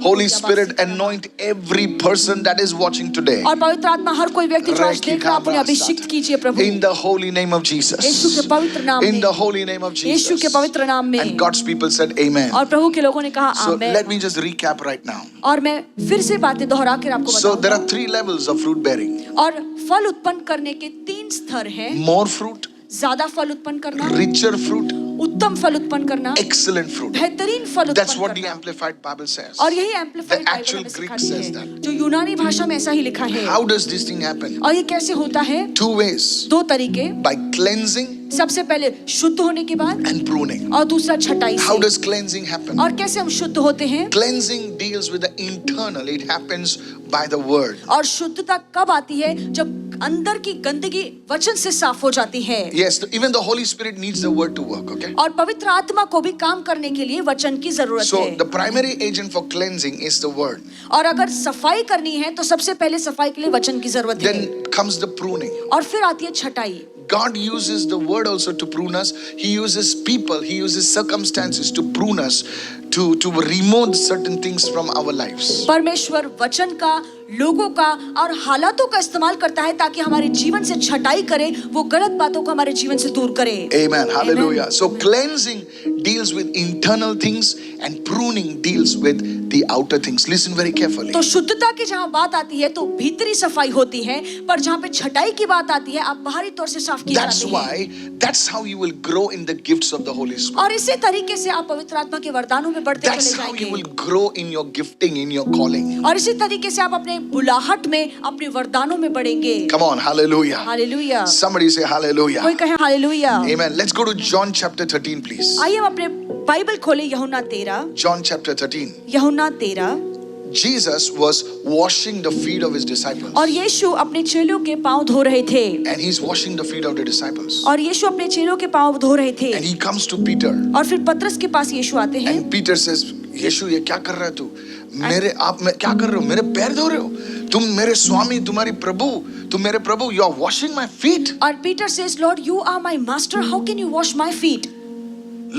Holy Spirit, anoint every person that is watching today. और पवित्र आत्मा हर कोई व्यक्ति जो आज देख रहा है, अपने अभिषिक्त कीजिए प्रभु। In the holy name of Yeshu Jesus. के पवित्र नाम In में। the holy name of यीशु के Jesus. पवित्र नाम में। And God's people said amen. और प्रभु के लोगों ने कहा So आमेन। let me just recap right now. और मैं फिर से बातें दोहरा कर आपको So there बताऊंगा। are 3 levels of fruit bearing. और फल उत्पन्न करने के 3 स्तर हैं। More fruit, ज्यादा फल उत्पन्न करना, richer fruit, उत्तम फल उत्पन्न करना, excellent fruit. बेहतरीन फल That's उत्पन्न what the करना। Amplified Bible says. और यही amplified The actual Bible Greek में सिखाती says है, that. जो यूनानी भाषा में ऐसा ही लिखा है। How does this thing happen? और ये कैसे होता है? 2 ways. 2 तरीके। By cleansing सबसे पहले शुद्ध होने के बाद, and pruning. और दूसरा छटाई How से। does cleansing happen? और कैसे हम शुद्ध होते हैं? Cleansing deals with the internal. It happens by the word. और शुद्धता कब आती है? जब अंदर की गंदगी वचन से साफ हो जाती है। Yes, even the Holy Spirit needs the word to work, okay? और पवित्र आत्मा को भी काम करने के लिए वचन की जरूरत So है। the primary agent for cleansing is the word. और अगर सफाई करनी है तो सबसे पहले सफाई के लिए वचन की जरूरत है। Then comes the pruning. और फिर आती है छटाई। God uses the word also to prune us. He uses people, He uses circumstances to prune us, to remove certain things from our lives. परमेश्वर वचन का, लोगों का और हालातों का इस्तेमाल करता है ताकि हमारे जीवन से छटाई करे, वो गलत बातों को हमारे जीवन से दूर करे। Amen. Hallelujah. So cleansing deals with internal things and pruning deals with the outer things. Listen very carefully. तो शुद्धता की जहाँ बात आती है तो भीतरी सफाई होती है, पर जहाँ पे छटाई की बात आती है, आप बाहरी तौर से साफ की That's जाती है। that's how you will grow in the gifts of the Holy Spirit. और इसी तरीके से आप पवित्र आत्मा के वरदानों में बढ़ते That's चले how you will जाएंगे। grow in your gifting, in your calling. और इसी तरीके से आप अपने बुलाहट में, अपने वरदानों में बढ़ेंगे। Come on, hallelujah. Hallelujah. Somebody say hallelujah. कोई कहे hallelujah. Amen. Let's go to John chapter 13, please. आइए हम अपने बाइबल खोले यूहन्ना 13। John chapter 13. यूहन्ना 13। Jesus was washing the feet of his disciples. और यीशु अपने चेलों के पांव धो रहे थे। And he's washing the feet of the disciples. और यीशु अपने चेलों के पांव धो रहे थे। And he comes to Peter. और फिर पतरस के पास यीशु आते हैं। And Peter says, यीशु ये क्या कर रहा है तू? आप में क्या कर रहे हो? मेरे पैर धो रहे हो? तुम मेरे स्वामी, तुम्हारी प्रभु, तुम मेरे प्रभु, you are washing my feet. और Peter says, Lord, you are my master. How can you wash my feet?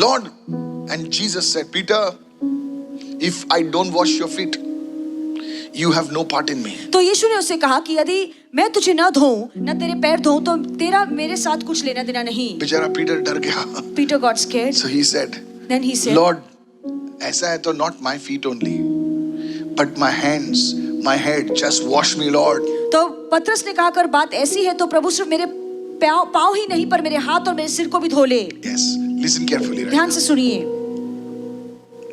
Lord, and Jesus said, Peter, if I don't wash your feet, you have no part in me. तो यीशु ने उससे कहा कि यदि मैं तुझे न धोऊं, न तेरे पैर धोऊं, तो तेरा मेरे साथ कुछ लेना देना नहीं। बेचारा पीटर डर गया. Peter got scared. So he said, Then he said, Lord, ऐसा है तो not my feet only, but my hands, my head, just wash me, Lord. तो पतरस ने कहा कर बात ऐसी है तो प्रभु सिर्फ मेरे पाँव ही नहीं पर मेरे हाथ और मेरे सिर को भी धो ले। Yes, listen carefully. ध्यान से सुनिए।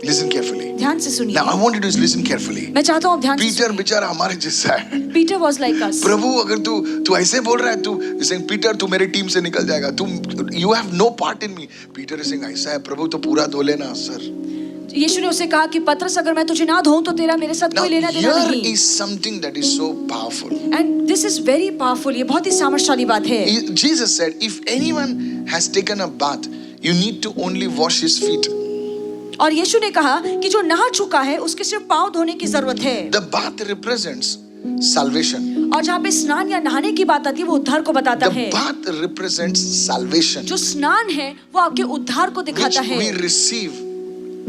Listen carefully. ध्यान से सुनिए। Now I want you to listen carefully. मैं चाहता हूँ आप ध्यान से पीटर सुनिए। बेचारा हमारे जैसा है. Peter was like us. प्रभु अगर तू ऐसे बोल रहा है, तू saying पीटर तू मेरी टीम से निकल जाएगा, you have no part in me. Peter is saying ऐसा है प्रभु तो पूरा धो लेना सर. यीशु ने उसे कहा कि पतरस अगर मैं तुझे ना धोऊं तो तेरा मेरे साथ Now कोई लेना देना here नहीं। is something that is so powerful. And this is very powerful. ये बहुत ही सामर्थ्यशाली बात है। Jesus said, if anyone has taken a bath, you need to only wash his feet. और यीशु ने कहा कि जो नहा चुका है उसके सिर्फ पाँव धोने की जरूरत है। The bath represents salvation. और जहाँ पे स्नान या नहाने की बात आती है वो उद्धार को बताता The है। bath represents salvation, जो स्नान है वो आपके उद्धार को which दिखाता है। we receive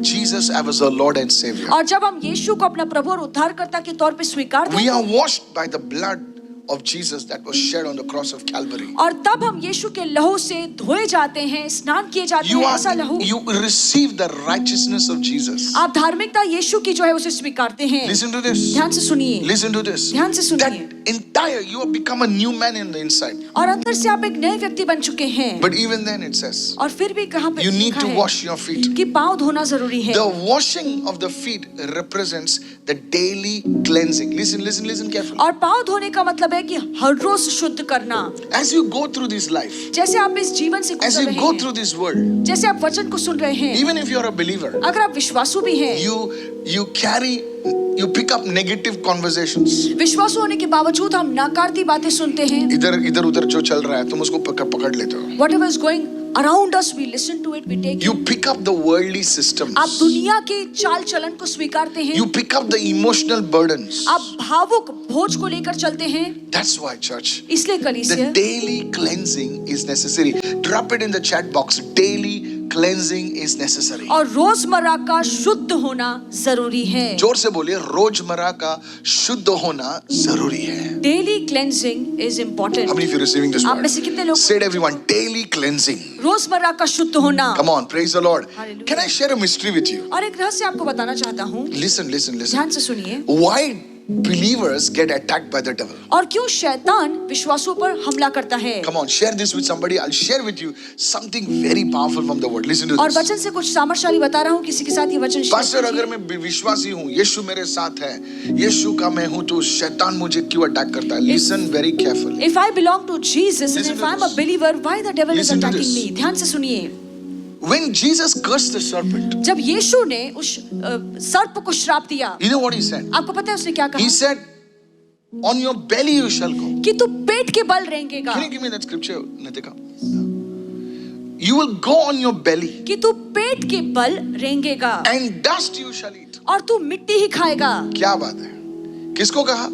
Jesus as our Lord and Savior. और जब हम यीशु को अपना प्रभु और उद्धारकर्ता के तौर पे स्वीकारते We हैं are washed by the blood of Jesus that was shed on the cross of Calvary. और तब हम यीशु के लहू से धोए जाते हैं, स्नान किए जाते हैं। ऐसा लहू You receive the righteousness of Jesus. आप धार्मिकता यीशु की जो है उसे स्वीकारते हैं। Listen to this. ध्यान से सुनिए। Listen to this. ध्यान से सुनिए। That entire, you have become a new man in the inside. और अंदर से आप एक नए व्यक्ति बन चुके हैं। But even then it says, और फिर भी कहाँ पे you need लिखा to है wash your feet. कि पाँव धोना जरूरी है। The washing of the feet represents the daily cleansing. Listen carefully. और पाँव धोने का मतलब है कि हर रोज शुद्ध करना। As you go through this life, जैसे आप इस जीवन से as गुजर you रहे go हैं, through this world, जैसे आप वचन को सुन रहे हैं, even if you are a believer, अगर आप विश्वासु भी हैं, you pick up negative conversations. विश्वासु होने के बावजूद हम नकारती बातें सुनते हैं। इधर उधर जो चल रहा है तुम उसको पकड़ लेते हो. Whatever is going around us, we listen to it, we take You it. pick up the worldly systems. आप दुनिया के चाल चलन को स्वीकारते हैं। You pick up the emotional burdens. आप भावुक बोझ को लेकर चलते हैं। That's why, church, इसलिए the कलीसिया, daily cleansing is necessary. Drop it in the chat box. Daily cleansing is necessary. और रोजमर्रा का शुद्ध होना जरूरी है। जोर से बोलिए, रोजमर्रा का शुद्ध होना जरूरी है. Daily cleansing is important. How many of you are receiving this आप में word? से कितने लोग Say it, everyone. Daily cleansing. रोजमर्रा का शुद्ध होना? Come on, praise the Lord. Hallelujah. Can I share a mystery with you? और एक रहस्य आपको बताना चाहता हूँ। Listen. ध्यान से सुनिए। Why believers get attacked by the devil? और क्यों शैतान विश्वासों पर हमला करता है? Come on, share this with somebody. I'll share with you something very powerful from the word. Listen to और this. वचन से कुछ सामर्थ्यशाली बता रहा हूँ, किसी के साथ ये वचन शेयर पास्टर, कीजिए। अगर मैं विश्वासी हूँ, यीशु मेरे साथ है, यीशु का मैं हूँ, तो शैतान मुझे क्यों अटैक करता है? Listen very carefully. If I belong to Jesus and Listen if to I'm a this. believer, why the devil is Listen to attacking this. me? ध्यान से सुनिए। When Jesus cursed the serpent, जब यीशु ने उस सर्प को श्राप दिया, you know what he said? आपको पता है उसने क्या कहा? He said, on your belly you shall go. कि तू पेट के बल रेंगेगा। Can you give me that scripture, Nitika? You will go on your belly कि तू पेट के बल रेंगेगा and dust you shall eat. और तू मिट्टी ही खाएगा। क्या बात है? किसको कहा?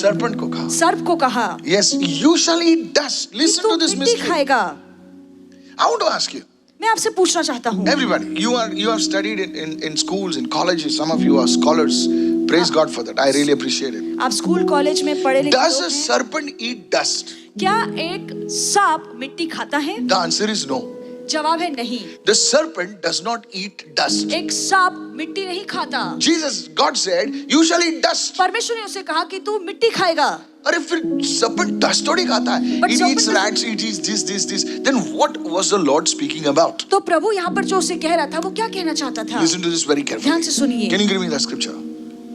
Serpent को कहा. सर्प को कहा Yes, you shall eat dust. कि Listen तू to this मिट्टी mystery. खाएगा। I want to ask you. मैं आपसे पूछना चाहता हूँ, Everybody, you have studied in schools, in colleges. Some of you are scholars. Praise God for that. I really appreciate it. आप स्कूल कॉलेज में पढ़े लिखे Does लोग a हैं। serpent eat dust? क्या एक सांप मिट्टी खाता है? The answer is no. जवाब है नहीं। The serpent does not eat dust. एक सांप मिट्टी नहीं खाता। God said, you shall eat dust. परमेश्वर ने उसे कहा कि तू मिट्टी खाएगा। अरे फिर serpent dust थोड़ी खाता है. But It serpent eats doesn't- rats, it eats this. Then what was the Lord speaking about? तो प्रभु यहाँ पर जो उसे कह रहा था, वो क्या कहना चाहता था? Listen to this very carefully. ध्यान से सुनिए। Can you give me that scripture?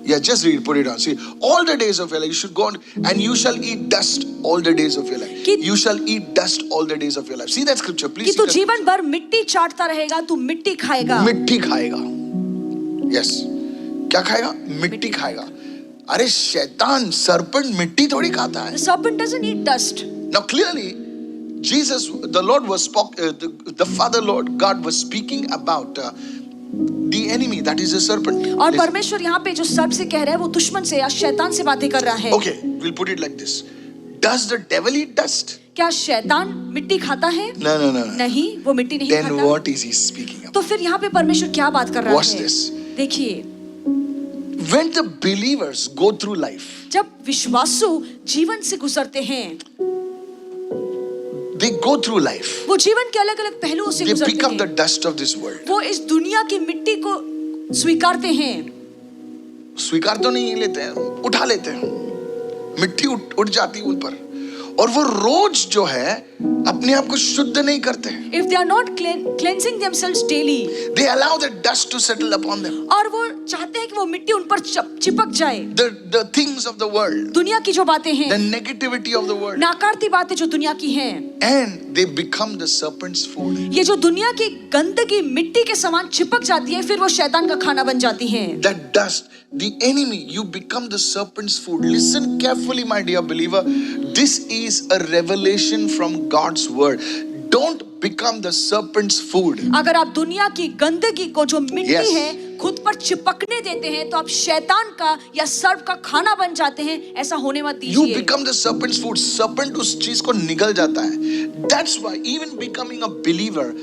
Yeah, just read, put it on. See, all the days of your life, you should go on, and you shall eat dust all the days of your life. कि- You shall eat dust all the days of your life. See that scripture, please. कि see तू that जीवन भर मिट्टी चाटता रहेगा, तू मिट्टी खाएगा। मिट्टी खाएगा. Yes. क्या खाएगा? मिट्टी खाएगा. अरे शैतान, serpent मिट्टी थोड़ी खाता है. The serpent doesn't eat dust. Now clearly, Jesus, the Lord was the Father Lord God was speaking about the enemy, that is the serpent. और Listen. परमेश्वर यहाँ पे जो सर्प से कह रहा है, वो दुश्मन से या शैतान से बातें कर रहा है। Okay, we'll put it like this. Does the devil eat dust? क्या शैतान मिट्टी खाता है? No. नहीं, वो मिट्टी नहीं Then खाता। what is he speaking about? तो फिर यहाँ पे परमेश्वर क्या बात कर रहा Watch है? this. देखिए, When the believers go through life, जब विश्वासु जीवन से गुजरते हैं, they go through life. वो जीवन के अलग अलग पहलुओं से They pick गुजरते up the हैं। dust of this world. वो इस दुनिया की मिट्टी को स्वीकारते हैं। स्वीकार तो नहीं लेते हैं, उठा लेते हैं. मिट्टी उठ जाती है उन पर. और वो रोज जो है अपने आप को शुद्ध नहीं करते हैं. If they are not cleansing themselves daily, They allow the dust to settle upon them. और वो चाहते हैं कि वो मिट्टी उन पर चिपक जाए। The things of the world, दुनिया की जो बातें हैं, the negativity of the world, नाकारती बातें जो दुनिया की हैं, and they become the serpent's food. ये जो दुनिया की गंदगी मिट्टी के समान चिपक जाती है, फिर वो शैतान का खाना बन जाती हैं। That dust, the enemy, you become the serpent's food. Listen carefully, my dear believer. This is a revelation from God's word. Don't become the serpent's food. अगर आप दुनिया की गंदगी को जो मिट्टी Yes. है खुद पर चिपकने देते हैं, तो आप शैतान का या सर्प का खाना बन जाते हैं। ऐसा होने मत You दीजिए। become the serpent's food. Serpent उस चीज को निगल जाता है. That's why even becoming a believer,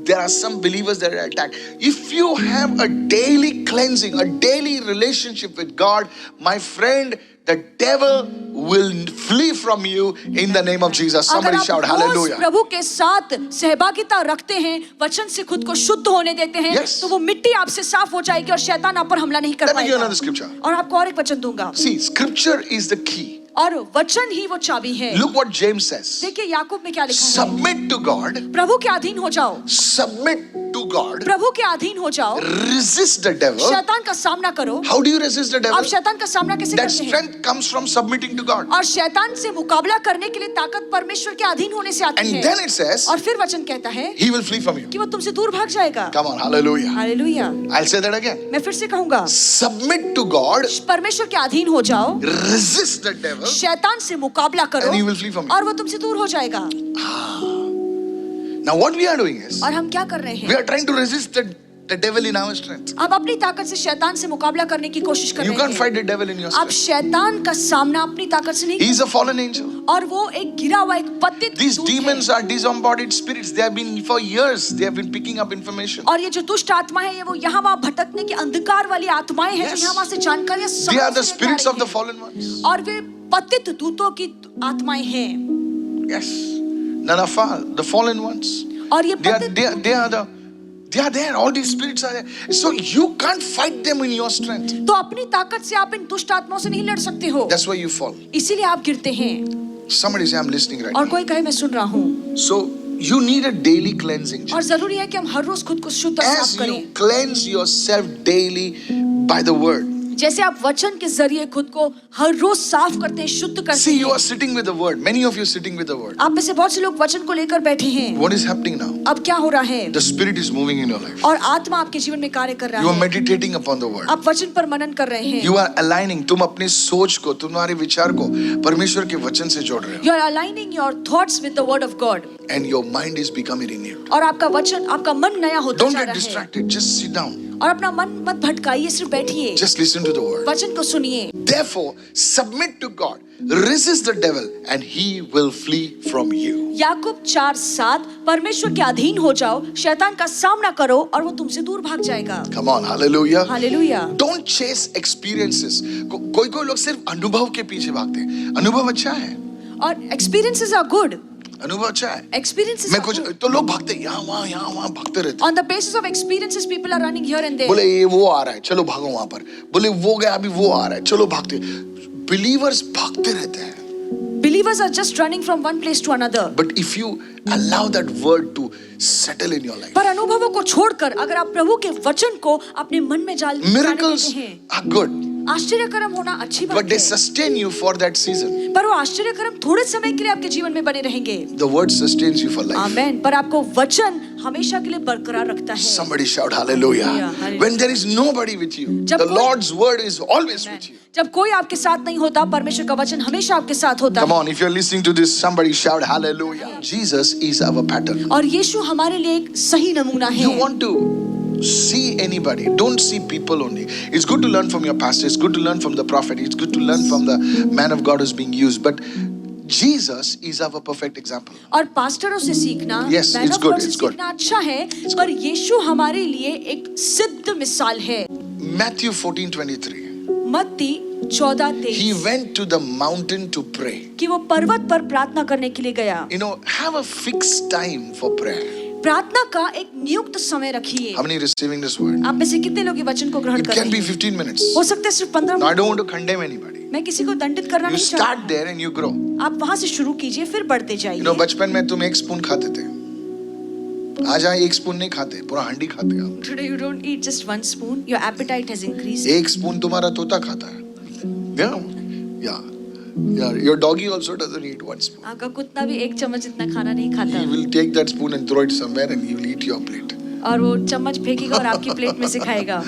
there are some believers that are attacked. If you have a daily cleansing, a daily relationship with God, my friend, the devil will flee from you in the name of Jesus. अगर Somebody आप shout रोज hallelujah. प्रभु के साथ सहभागिता रखते हैं, वचन से खुद को शुद्ध होने देते हैं, Yes. तो वो मिट्टी आपसे साफ हो जाएगी और शैतान आप पर हमला नहीं कर Let me give you पाएगा। another scripture. और आपको और एक वचन दूंगा। See, scripture is the key. और वचन ही वो चाबी है। Look what James says. देखिए याकूब में क्या लिखा है, Submit to God. प्रभु के अधीन हो जाओ, Submit to God. प्रभु के अधीन हो जाओ, Resist the devil. शैतान का सामना करो। How do you resist the devil? आप शैतान का सामना कैसे That करते हैं? strength comes from submitting to God. और शैतान से मुकाबला करने के लिए ताकत परमेश्वर के अधीन होने से आती And है। then it says, और फिर वचन कहता है He will flee from you. कि वो तुमसे दूर भाग जाएगा। Come on, hallelujah. Hallelujah. I'll say that again. मैं फिर से कहूंगा, Submit to God. परमेश्वर के अधीन हो जाओ, Resist the devil. शैतान से मुकाबला करो, And he will flee from you. और वो तुमसे दूर हो जाएगा। Now what we are doing is, और हम क्या कर रहे we हैं? are trying to resist the devil in our strength. हम अपनी ताकत से शैतान से मुकाबला करने की कोशिश कर You रहे can't हैं। fight the devil in your आप strength. शैतान का सामना अपनी ताकत से नहीं He is a fallen angel. और वो एक गिरा हुआ एक पतित These दूत है। demons are disembodied spirits. They have been for years. They have been picking up information. और ये जो दुष्ट आत्मा है ये वो यहाँ वहाँ भटकने की अंधकार वाली आत्माएं हैं Yes. जो यहाँ वहाँ से जानकारियां They are the समझ spirits of the हैं। fallen ones. और वे पतित दूतों की आत्माएं हैं। Yes. Nanafal, the fallen ones. और ये They are, पतित they are there. All these spirits are there. So you can't fight them in your strength. तो अपनी ताकत से आप इन दुष्ट आत्माओं से नहीं लड़ सकते हो, That's why you fall. इसीलिए आप गिरते हैं। Somebody say, I'm listening right और now. कोई कहे मैं सुन रहा हूँ। So you need a daily cleansing. और जरूरी है कि हम हर रोज खुद को शुद्ध और As साफ करें। you cleanse yourself daily by the word. जैसे आप वचन के जरिए खुद को हर रोज साफ करते हैं, शुद्ध करते See, you हैं। are sitting with the word. Many of you are sitting with the word. आप में से बहुत से लोग वचन को लेकर बैठे हैं। What is happening now? अब क्या हो रहा है? The spirit is moving in your life. और आत्मा आपके जीवन में कार्य कर You रहा are है। meditating upon the word. आप वचन पर मनन कर रहे हैं। You are aligning. तुम अपनी सोच को, तुम्हारे विचार को परमेश्वर के वचन से जोड़ रहे हो. You are aligning your thoughts with the word of God. And your mind is becoming renewed. और आपका वचन, आपका मन नया होता Don't जा get रहा है। distracted. Just sit down. और अपना मन मत भटकाइए, सिर्फ बैठिए, Just listen to the word. वचन को सुनिए। Therefore, submit to God. Resist the devil and he will flee from you. याकूब 4:7 परमेश्वर के अधीन हो जाओ, शैतान का सामना करो और वो तुमसे दूर भाग जाएगा। Come on, hallelujah. Hallelujah. Don't chase experiences. कोई लोग सिर्फ अनुभव के पीछे भागते हैं. अनुभव अच्छा है. और experiences are good. अनुभव अच्छा है. Experiences मैं are कुछ good. तो लोग भागते हैं यहाँ वहाँ भागते रहते हैं. On the basis of experiences, people are running here and there. बोले ये वो आ रहा है, चलो भागो वहां पर. बोले वो गया, अभी वो आ रहा है, चलो भागते. Believers भागते रहते हैं. Believers are just running from one place to another. But if you allow that word to settle in your life, पर अनुभवों को छोड़कर अगर आप प्रभु के वचन को अपने मन में जाने miracles देते हैं, are good, आश्चर्यकरम होना अच्छी but बात they है, sustain you for that season. पर वो आश्चर्यकरम थोड़े समय के लिए आपके जीवन में बने रहेंगे। The word sustains you for life. आमेन। पर आपको वचन हमेशा के लिए बरकरार रखता है। Somebody shout hallelujah. Hallelujah. When there is nobody with you, जब the कोई- Lord's word is always with you. जब कोई आपके साथ नहीं होता, परमेश्वर का वचन हमेशा आपके साथ होता Come है। on, if you're listening to this, somebody shout hallelujah. Jesus is our pattern. और यीशु हमारे लिए एक सही नमूना है। You want to see anybody, don't see people only. It's good to learn from your pastor, it's good to learn from the prophet, it's good to learn from the man of God who's being used, but Jesus is our perfect example. और पास्टरों से सीखना, Yes, man it's of good, God से it's good. सीखना अच्छा है, पर यीशु हमारे लिए एक सिद्ध मिसाल है। Matthew 14:23. मत्ती 14:23 He went to the mountain to pray. कि वो पर्वत पर प्रार्थना करने के लिए गया। You know, have a fixed time for prayer. प्रार्थना का एक नियुक्त समय रखिए। How many receiving this word? आप में से कितने लोग ये वचन को ग्रहण It कर can be रहे हैं? 15 minutes. हो सकता है सिर्फ 15 Now, I minute. don't want to condemn anybody. मैं किसी को दंडित करना You नहीं start चाहता। there and you grow. आप वहां से शुरू कीजिए, फिर बढ़ते जाइए। You know, बचपन में तुम एक स्पून खाते थे. आज यहाँ एक स्पून नहीं खाते, पूरा हांडी खाते हो. Today you don't eat just one spoon. Your appetite has increased. एक स्पून तुम्हारा तोता खाता है. Yeah. Your doggy also doesn't eat one spoon. आपका कुत्ता भी एक चम्मच इतना खाना नहीं खाता। He will take that spoon and throw it somewhere and he will eat your plate. और वो चम्मच फेंकेगा और आपकी प्लेट में से खाएगा।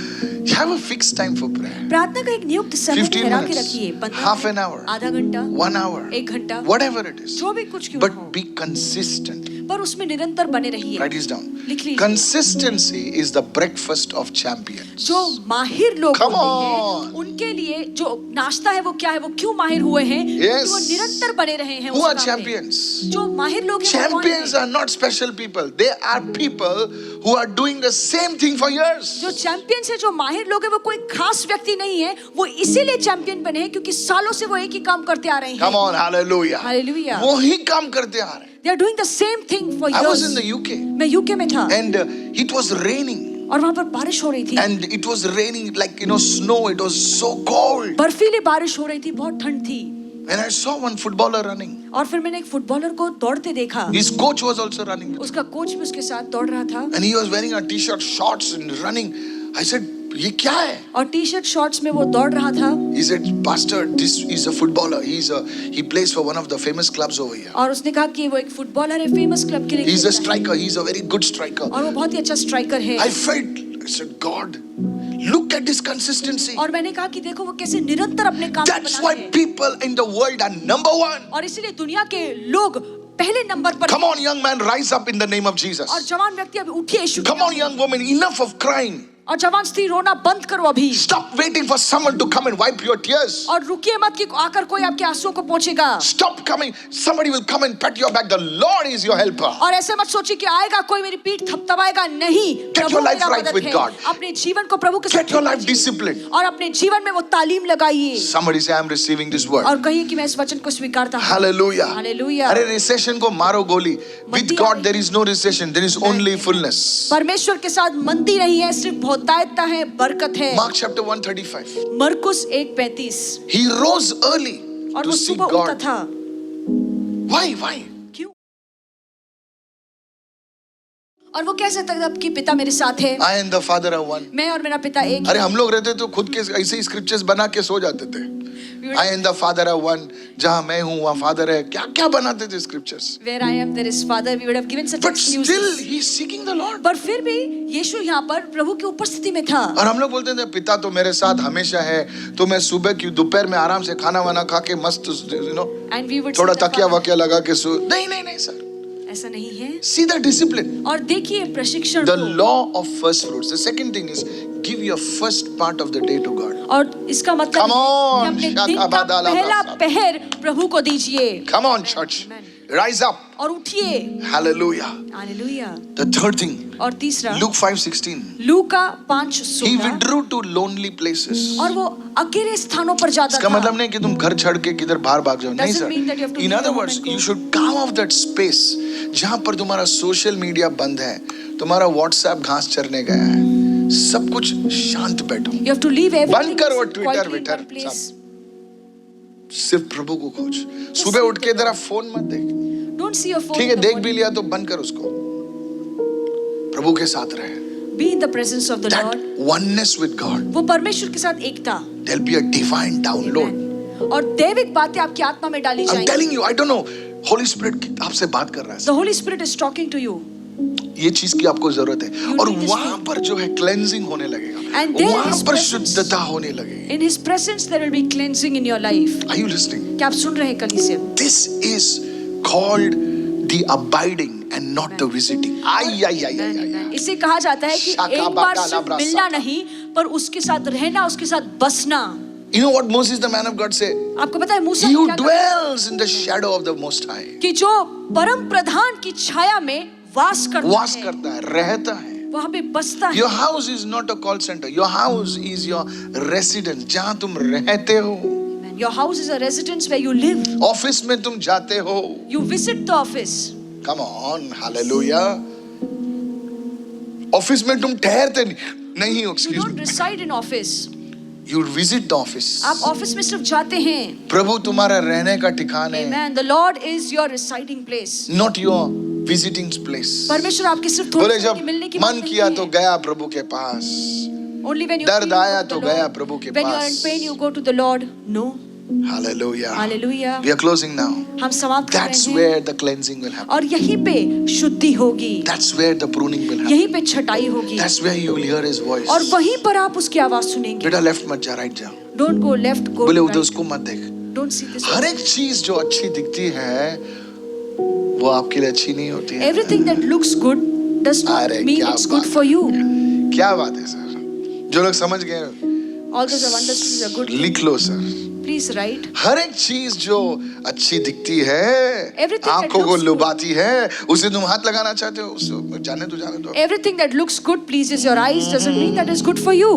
Have a fixed time for prayer. प्रार्थना का एक नियुक्त समय 15 ठहरा के minutes, रखिए। 15 half an मिनट, hour, आधा घंटा, 1 hour, 1 घंटा, whatever it is. जो भी कुछ क्यों ना हो, But be consistent. पर उसमें निरंतर बने रहिए। Write this down. लिख लीजिए। Consistency is the breakfast of champions. जो माहिर लोग Come होते हैं, on. उनके लिए जो नाश्ता है वो क्या है, वो क्यों माहिर हुए हैं? Yes. क्योंकि वो निरंतर बने रहे हैं Who उस are काम में। champions? जो माहिर लोग हैं वो कौन Champions हैं? are not special people. They are people who are doing the same thing for years. जो चैंपियंस है, जो माहिर लोग हैं, वो कोई खास व्यक्ति नहीं है, वो इसीलिए चैंपियन बने हैं क्योंकि सालों से वो एक ही काम करते आ रहे हैं। Come on, hallelujah. Hallelujah. वो ही काम करते आ रहे हैं. They are doing the same thing for I was in years. the UK मैं यूके में था and it was raining और वहाँ पर बारिश हो रही थी। and it was raining like snow. It was so cold. बर्फीली बारिश हो रही थी, बहुत ठंड थी। And I saw one footballer running. और फिर मैंने एक फुटबॉलर को दौड़ते देखा। His coach was also running with him. उसका कोच भी उसके साथ दौड़ रहा था। And he was wearing a t-shirt, shorts and running. I said, ये क्या है? और टी शर्ट शॉर्ट्स में वो दौड़ रहा था। He said, Pastor, this is a footballer. He plays for one of the famous clubs over here. और उसने कहा कि वो एक फुटबॉलर है, फेमस क्लब के लिए He's a खेलता है। striker. He's a very good striker. और वो बहुत ही अच्छा स्ट्राइकर है। I said, God, look at this consistency. और मैंने कहा कि देखो वो कैसे निरंतर अपने काम में That's बना why है। people in the world are number one. और इसीलिए दुनिया के लोग पहले नंबर पर। Come on, young man, rise up in the name of Jesus. और जवान व्यक्ति अभी उठिए यीशु के Come on, young woman, enough of crying. और जवान स्त्री रोना बंद करो अभी। Stop waiting for someone to come and wipe your tears. और रुकिए मत कि आकर कोई आपके आंसुओं को पोंछेगा। Stop coming. Somebody will come and pat your back. The Lord is your helper. और ऐसे मत सोचिए कि आएगा कोई मेरी पीठ थपथपाएगा, नहीं। Get your life right with God. अपने जीवन को प्रभु के साथ Get your life disciplined. और अपने जीवन में वो तालीम लगाइए। Somebody say, I'm receiving this word. और कहिए कि मैं इस वचन को स्वीकारता हूँ। Hallelujah. Hallelujah. अरे recession को मारो गोली. With God there is no recession. There is only fullness. परमेश्वर के साथ मंदी नहीं है, सिर्फ बहुतायता है, बरकत है। Mark chapter 135. मरकुस 1:35। He rose early और to वो seek सुबह उठता God. था। Why? क्यों? और वो कैसे तक कि पिता मेरे साथ है, I and the Father are one. मैं और मेरा पिता एक अरे हम लोग रहते तो खुद के ऐसे ही स्क्रिप्चर्स बना के सो जाते थे. I and the Father are one. जहाँ मैं हूँ वहाँ Father है. क्या क्या बनाते थे scriptures. Where I am there is Father. We would have given such But excuses. still he is seeking the Lord. पर फिर भी यीशु यहाँ पर प्रभु की उपस्थिति में था। और हम लोग बोलते थे पिता तो मेरे साथ हमेशा है, तो मैं सुबह की दोपहर में आराम से खाना वाना खा के मस्त And we would थोड़ा say, तकिया वकिया लगा के सो. नहीं सर. ऐसा नहीं है। See the discipline. और देखिए प्रशिक्षण The को। law of first fruits. The second thing is give your first part of the day to God. और इसका मतलब Come on, है कि अपने दिन का shakabadala पहला brasa. पहर प्रभु को दीजिए। Come on, church. Amen. Rise up. और उठिए। Hallelujah. Hallelujah. The third thing, और तीसरा Luke 5:16. Luka He 5:16। withdrew to lonely places. और वो अकेले स्थानों पर जाता इसका था। मतलब नहीं कि तुम घर छोड़ के किधर बाहर भाग जाओ. नहीं Doesn't mean that you have sir. to In leave other home words, and go. you should come off that space जहाँ पर तुम्हारा सोशल मीडिया बंद है, तुम्हारा व्हाट्सएप घास चरने गया है, सब कुछ शांत बैठो. You have to leave everything बंद करो quietly Twitter in विटर one place. सिर्फ प्रभु को खोज. सुबह उठ के जरा फोन मत देख. Don't see your phone. ठीक है, in the देख भी morning. लिया तो बंद कर उसको. प्रभु के साथ रहे. Be in the presence of the That Lord. oneness with God. वो परमेश्वर के साथ एकता। There'll be a divine download. Amen. और दैविक बातें आपकी आत्मा में डाली I'm जाएंगी। telling you, I don't know. Holy Spirit आपसे बात कर रहा है. The Holy Spirit is talking to you. ये चीज की आपको जरूरत है. You और need this वहां thing. पर जो है क्लेंजिंग होने लगेगा. And there वहां is पर presence. शुद्धता होने लगेगी. In His presence there will be cleansing in your life. Are you listening? क्या आप सुन रहे हैं कलीसिया? This is called the abiding and not the visiting. आई. इसे कहा जाता है कि एक बार सिर्फ मिलना नहीं, पर उसके साथ रहना, उसके साथ बसना। You know what Moses the man of God said? आपको पता है मूसा He who क्या dwells in the shadow of the Most High. कि जो परम प्रधान की छाया में वास वास करता है, करता है, रहता है. वहाँ पे बसता है। Your house is not a call center. Your house is your residence. जहाँ तुम रहते हो. Your house is a residence where you live. Office में तुम जाते हो. You visit the office. Come on, hallelujah. Office में तुम ठहरते नहीं. You Excuse don't me. reside in office. You visit the office. आप ऑफिस में सिर्फ जाते हैं। प्रभु तुम्हारा रहने का ठिकाना है. Amen. The Lord is your residing place. Not your visiting place. परमेश्वर आपके सिर्फ थोड़ी बोले सी जब मिलने की मन बात किया नहीं तो है। गया प्रभु के पास. Only when you दर्द feel आया the तो Lord. गया प्रभु के When you are pass. in pain, you go to the Lord. No. Hallelujah. Hallelujah. We are closing now. हम समाप्त कर That's रहे हैं। where the cleansing will happen. और यहीं पे शुद्धि होगी। That's where the pruning will happen. यहीं पे छटाई होगी। That's where you will hear his voice. और वहीं पर आप उसकी आवाज सुनेंगे। बेटा लेफ्ट मत जा, राइट जा. Don't go left, go बोले उधर right. उसको मत देख. Don't see this. हर एक चीज जो अच्छी दिखती है वो आपके लिए अच्छी नहीं होती है. Everything that looks good does not अरे mean क्या it's good बात for you. क्या बात है सर. जो लोग समझ गए All those have understood is a good thing. लिख लो सर. Please write. हर एक चीज जो अच्छी दिखती है, Everything that आंखों को looks good. लुभाती है, उसे तुम हाथ लगाना चाहते हो, उसे जाने दो. Everything that looks good pleases your eyes doesn't mean that is good for you.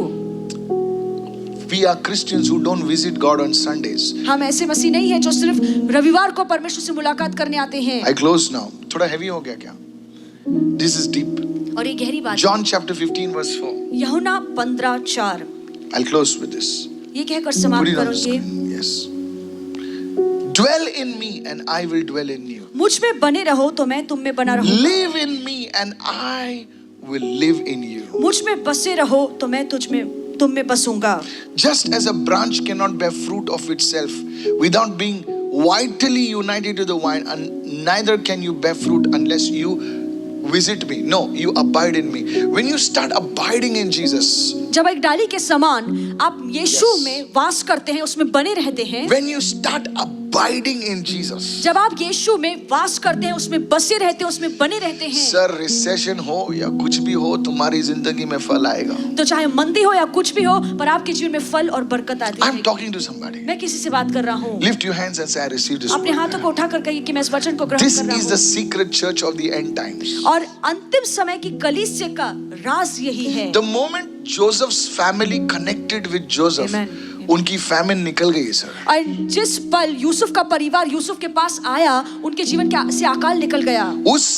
We are Christians who don't visit God on Sundays. हम ऐसे मसीह नहीं है जो सिर्फ रविवार को परमेश्वर से मुलाकात करने आते हैं। I close now. थोड़ा heavy हो गया क्या? This is deep. और ये गहरी बात है। John chapter 15 verse 4. यूहन्ना 15:4। I'll close with this. ये कहकर Put समाप्त it on the करेंगे। screen. Yes. Dwell in me and I will dwell in you. मुझ में बने रहो तो मैं तुम में बना रहूंगा। Live in me and I will live in you. मुझ में बसे रहो तो मैं तुम में बसूंगा। Just as a branch cannot bear fruit of itself without being vitally united to the vine, and neither can you bear fruit unless you visit me. No, you abide in me. When you start abiding in Jesus, जब एक डाली के समान आप यीशु Yes. में वास करते हैं, उसमें बने रहते हैं, when you start abiding in Jesus, जब आप यीशु में वास करते हैं, उसमें बसे रहते हैं, उसमें बने रहते हैं, सर रिसेशन हो या कुछ भी हो, तुम्हारी जिंदगी में फल आएगा। तो चाहे मंदी हो या कुछ भी हो, पर आपके जीवन में फल और बरकत आती I'm है। talking to somebody. मैं किसी से बात कर रहा हूँ। Lift your hands and say, I receive this अपने word. हाथों को उठाकर कहिए कि मैं इस वचन को ग्रहण This कर रहा is the हूँ। secret church of the end times. और अंतिम समय की कलीसिया का राज यही है। The moment Joseph's family connected with Joseph, Amen. उनकी famine निकल गई सर। और जिस पल यूसुफ का परिवार यूसुफ के पास आया, उनके जीवन से अकाल निकल गया। उस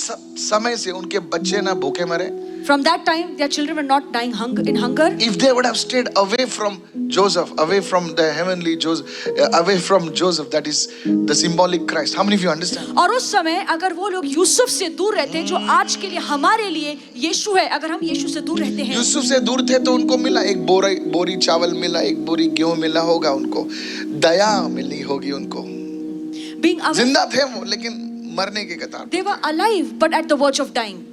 समय से उनके बच्चे ना भूखे मरे। From that time, their children were not dying in hunger. If they would have stayed away from Joseph, away from the heavenly Joseph, away from Joseph, that is the symbolic Christ. How many of you understand? और उस समय अगर वो लोग यूसुफ से दूर रहते, जो आज के लिए हमारे लिए यीशु है, अगर हम यीशु से दूर रहते हैं, यूसुफ से दूर थे तो उनको मिला, एक बोरी चावल मिला, एक बोरी गेहूं मिला होगा उनको, दया मिली होगी उनको। being away, जिंदा थे वो, लेकिन मरने के कतार। they were alive but at the verge of dying.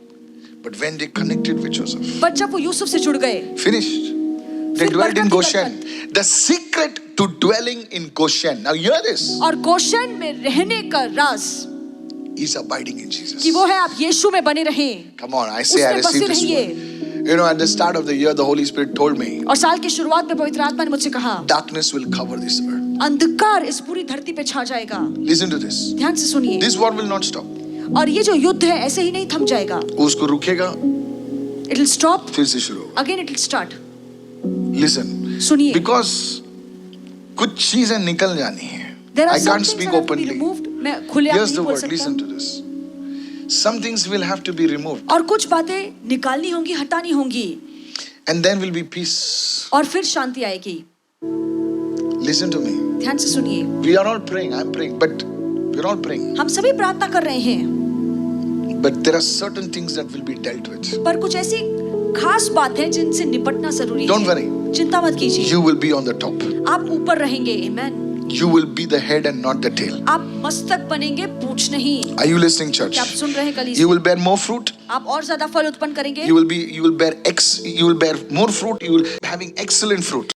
But when they connected with Joseph, But जब वो यूसुफ से जुड़ गए, finished. They फिर dwelled in बरकत ही Goshen. The secret to dwelling in Goshen. Now hear this. और गोशेन में रहने का राज Is abiding in Jesus. कि वो है आप यीशु में बने रहें, Come on, I say I उसमें बसे received this रहिए। word. You know, at the start of the year, the Holy Spirit told me, और साल की शुरुआत में पवित्र आत्मा ने मुझसे कहा, darkness will cover this earth. अंधकार इस पूरी धरती पे छा जाएगा। Listen to this. ध्यान से सुनिए। This war will not stop. और ये जो युद्ध है ऐसे ही नहीं थम जाएगा। उसको रुकेगा, It will stop, फिर से शुरू होगा. again it will start. Listen. सुनिए। Because कुछ चीजें निकल जानी है. There are I some can't things speak that have to be openly. removed. मैं खुलेआम Here's नहीं the बोल word. सकता। Listen to this. Some things will have to be removed. और कुछ बातें निकालनी होंगी, हटानी होंगी, And then will be peace. और फिर शांति आएगी। Listen to me. ध्यान से सुनिए। We are all praying. I'm praying. But we're all praying. हम सभी प्रार्थना कर रहे हैं, But there are certain things that will be dealt with. पर कुछ ऐसी खास बात है जिनसे निपटना जरूरी है। Don't worry. चिंता मत कीजिए, You will be on the top. आप ऊपर रहेंगे। Amen. You will be the head and not the tail. आप मस्तक बनेंगे, पूंछ नहीं। Are you listening, church? क्या आप सुन रहे हैं You कलीसिया? will bear more fruit. आप और ज्यादा फल उत्पन्न करेंगे। You will bear more fruit. You will having excellent fruit.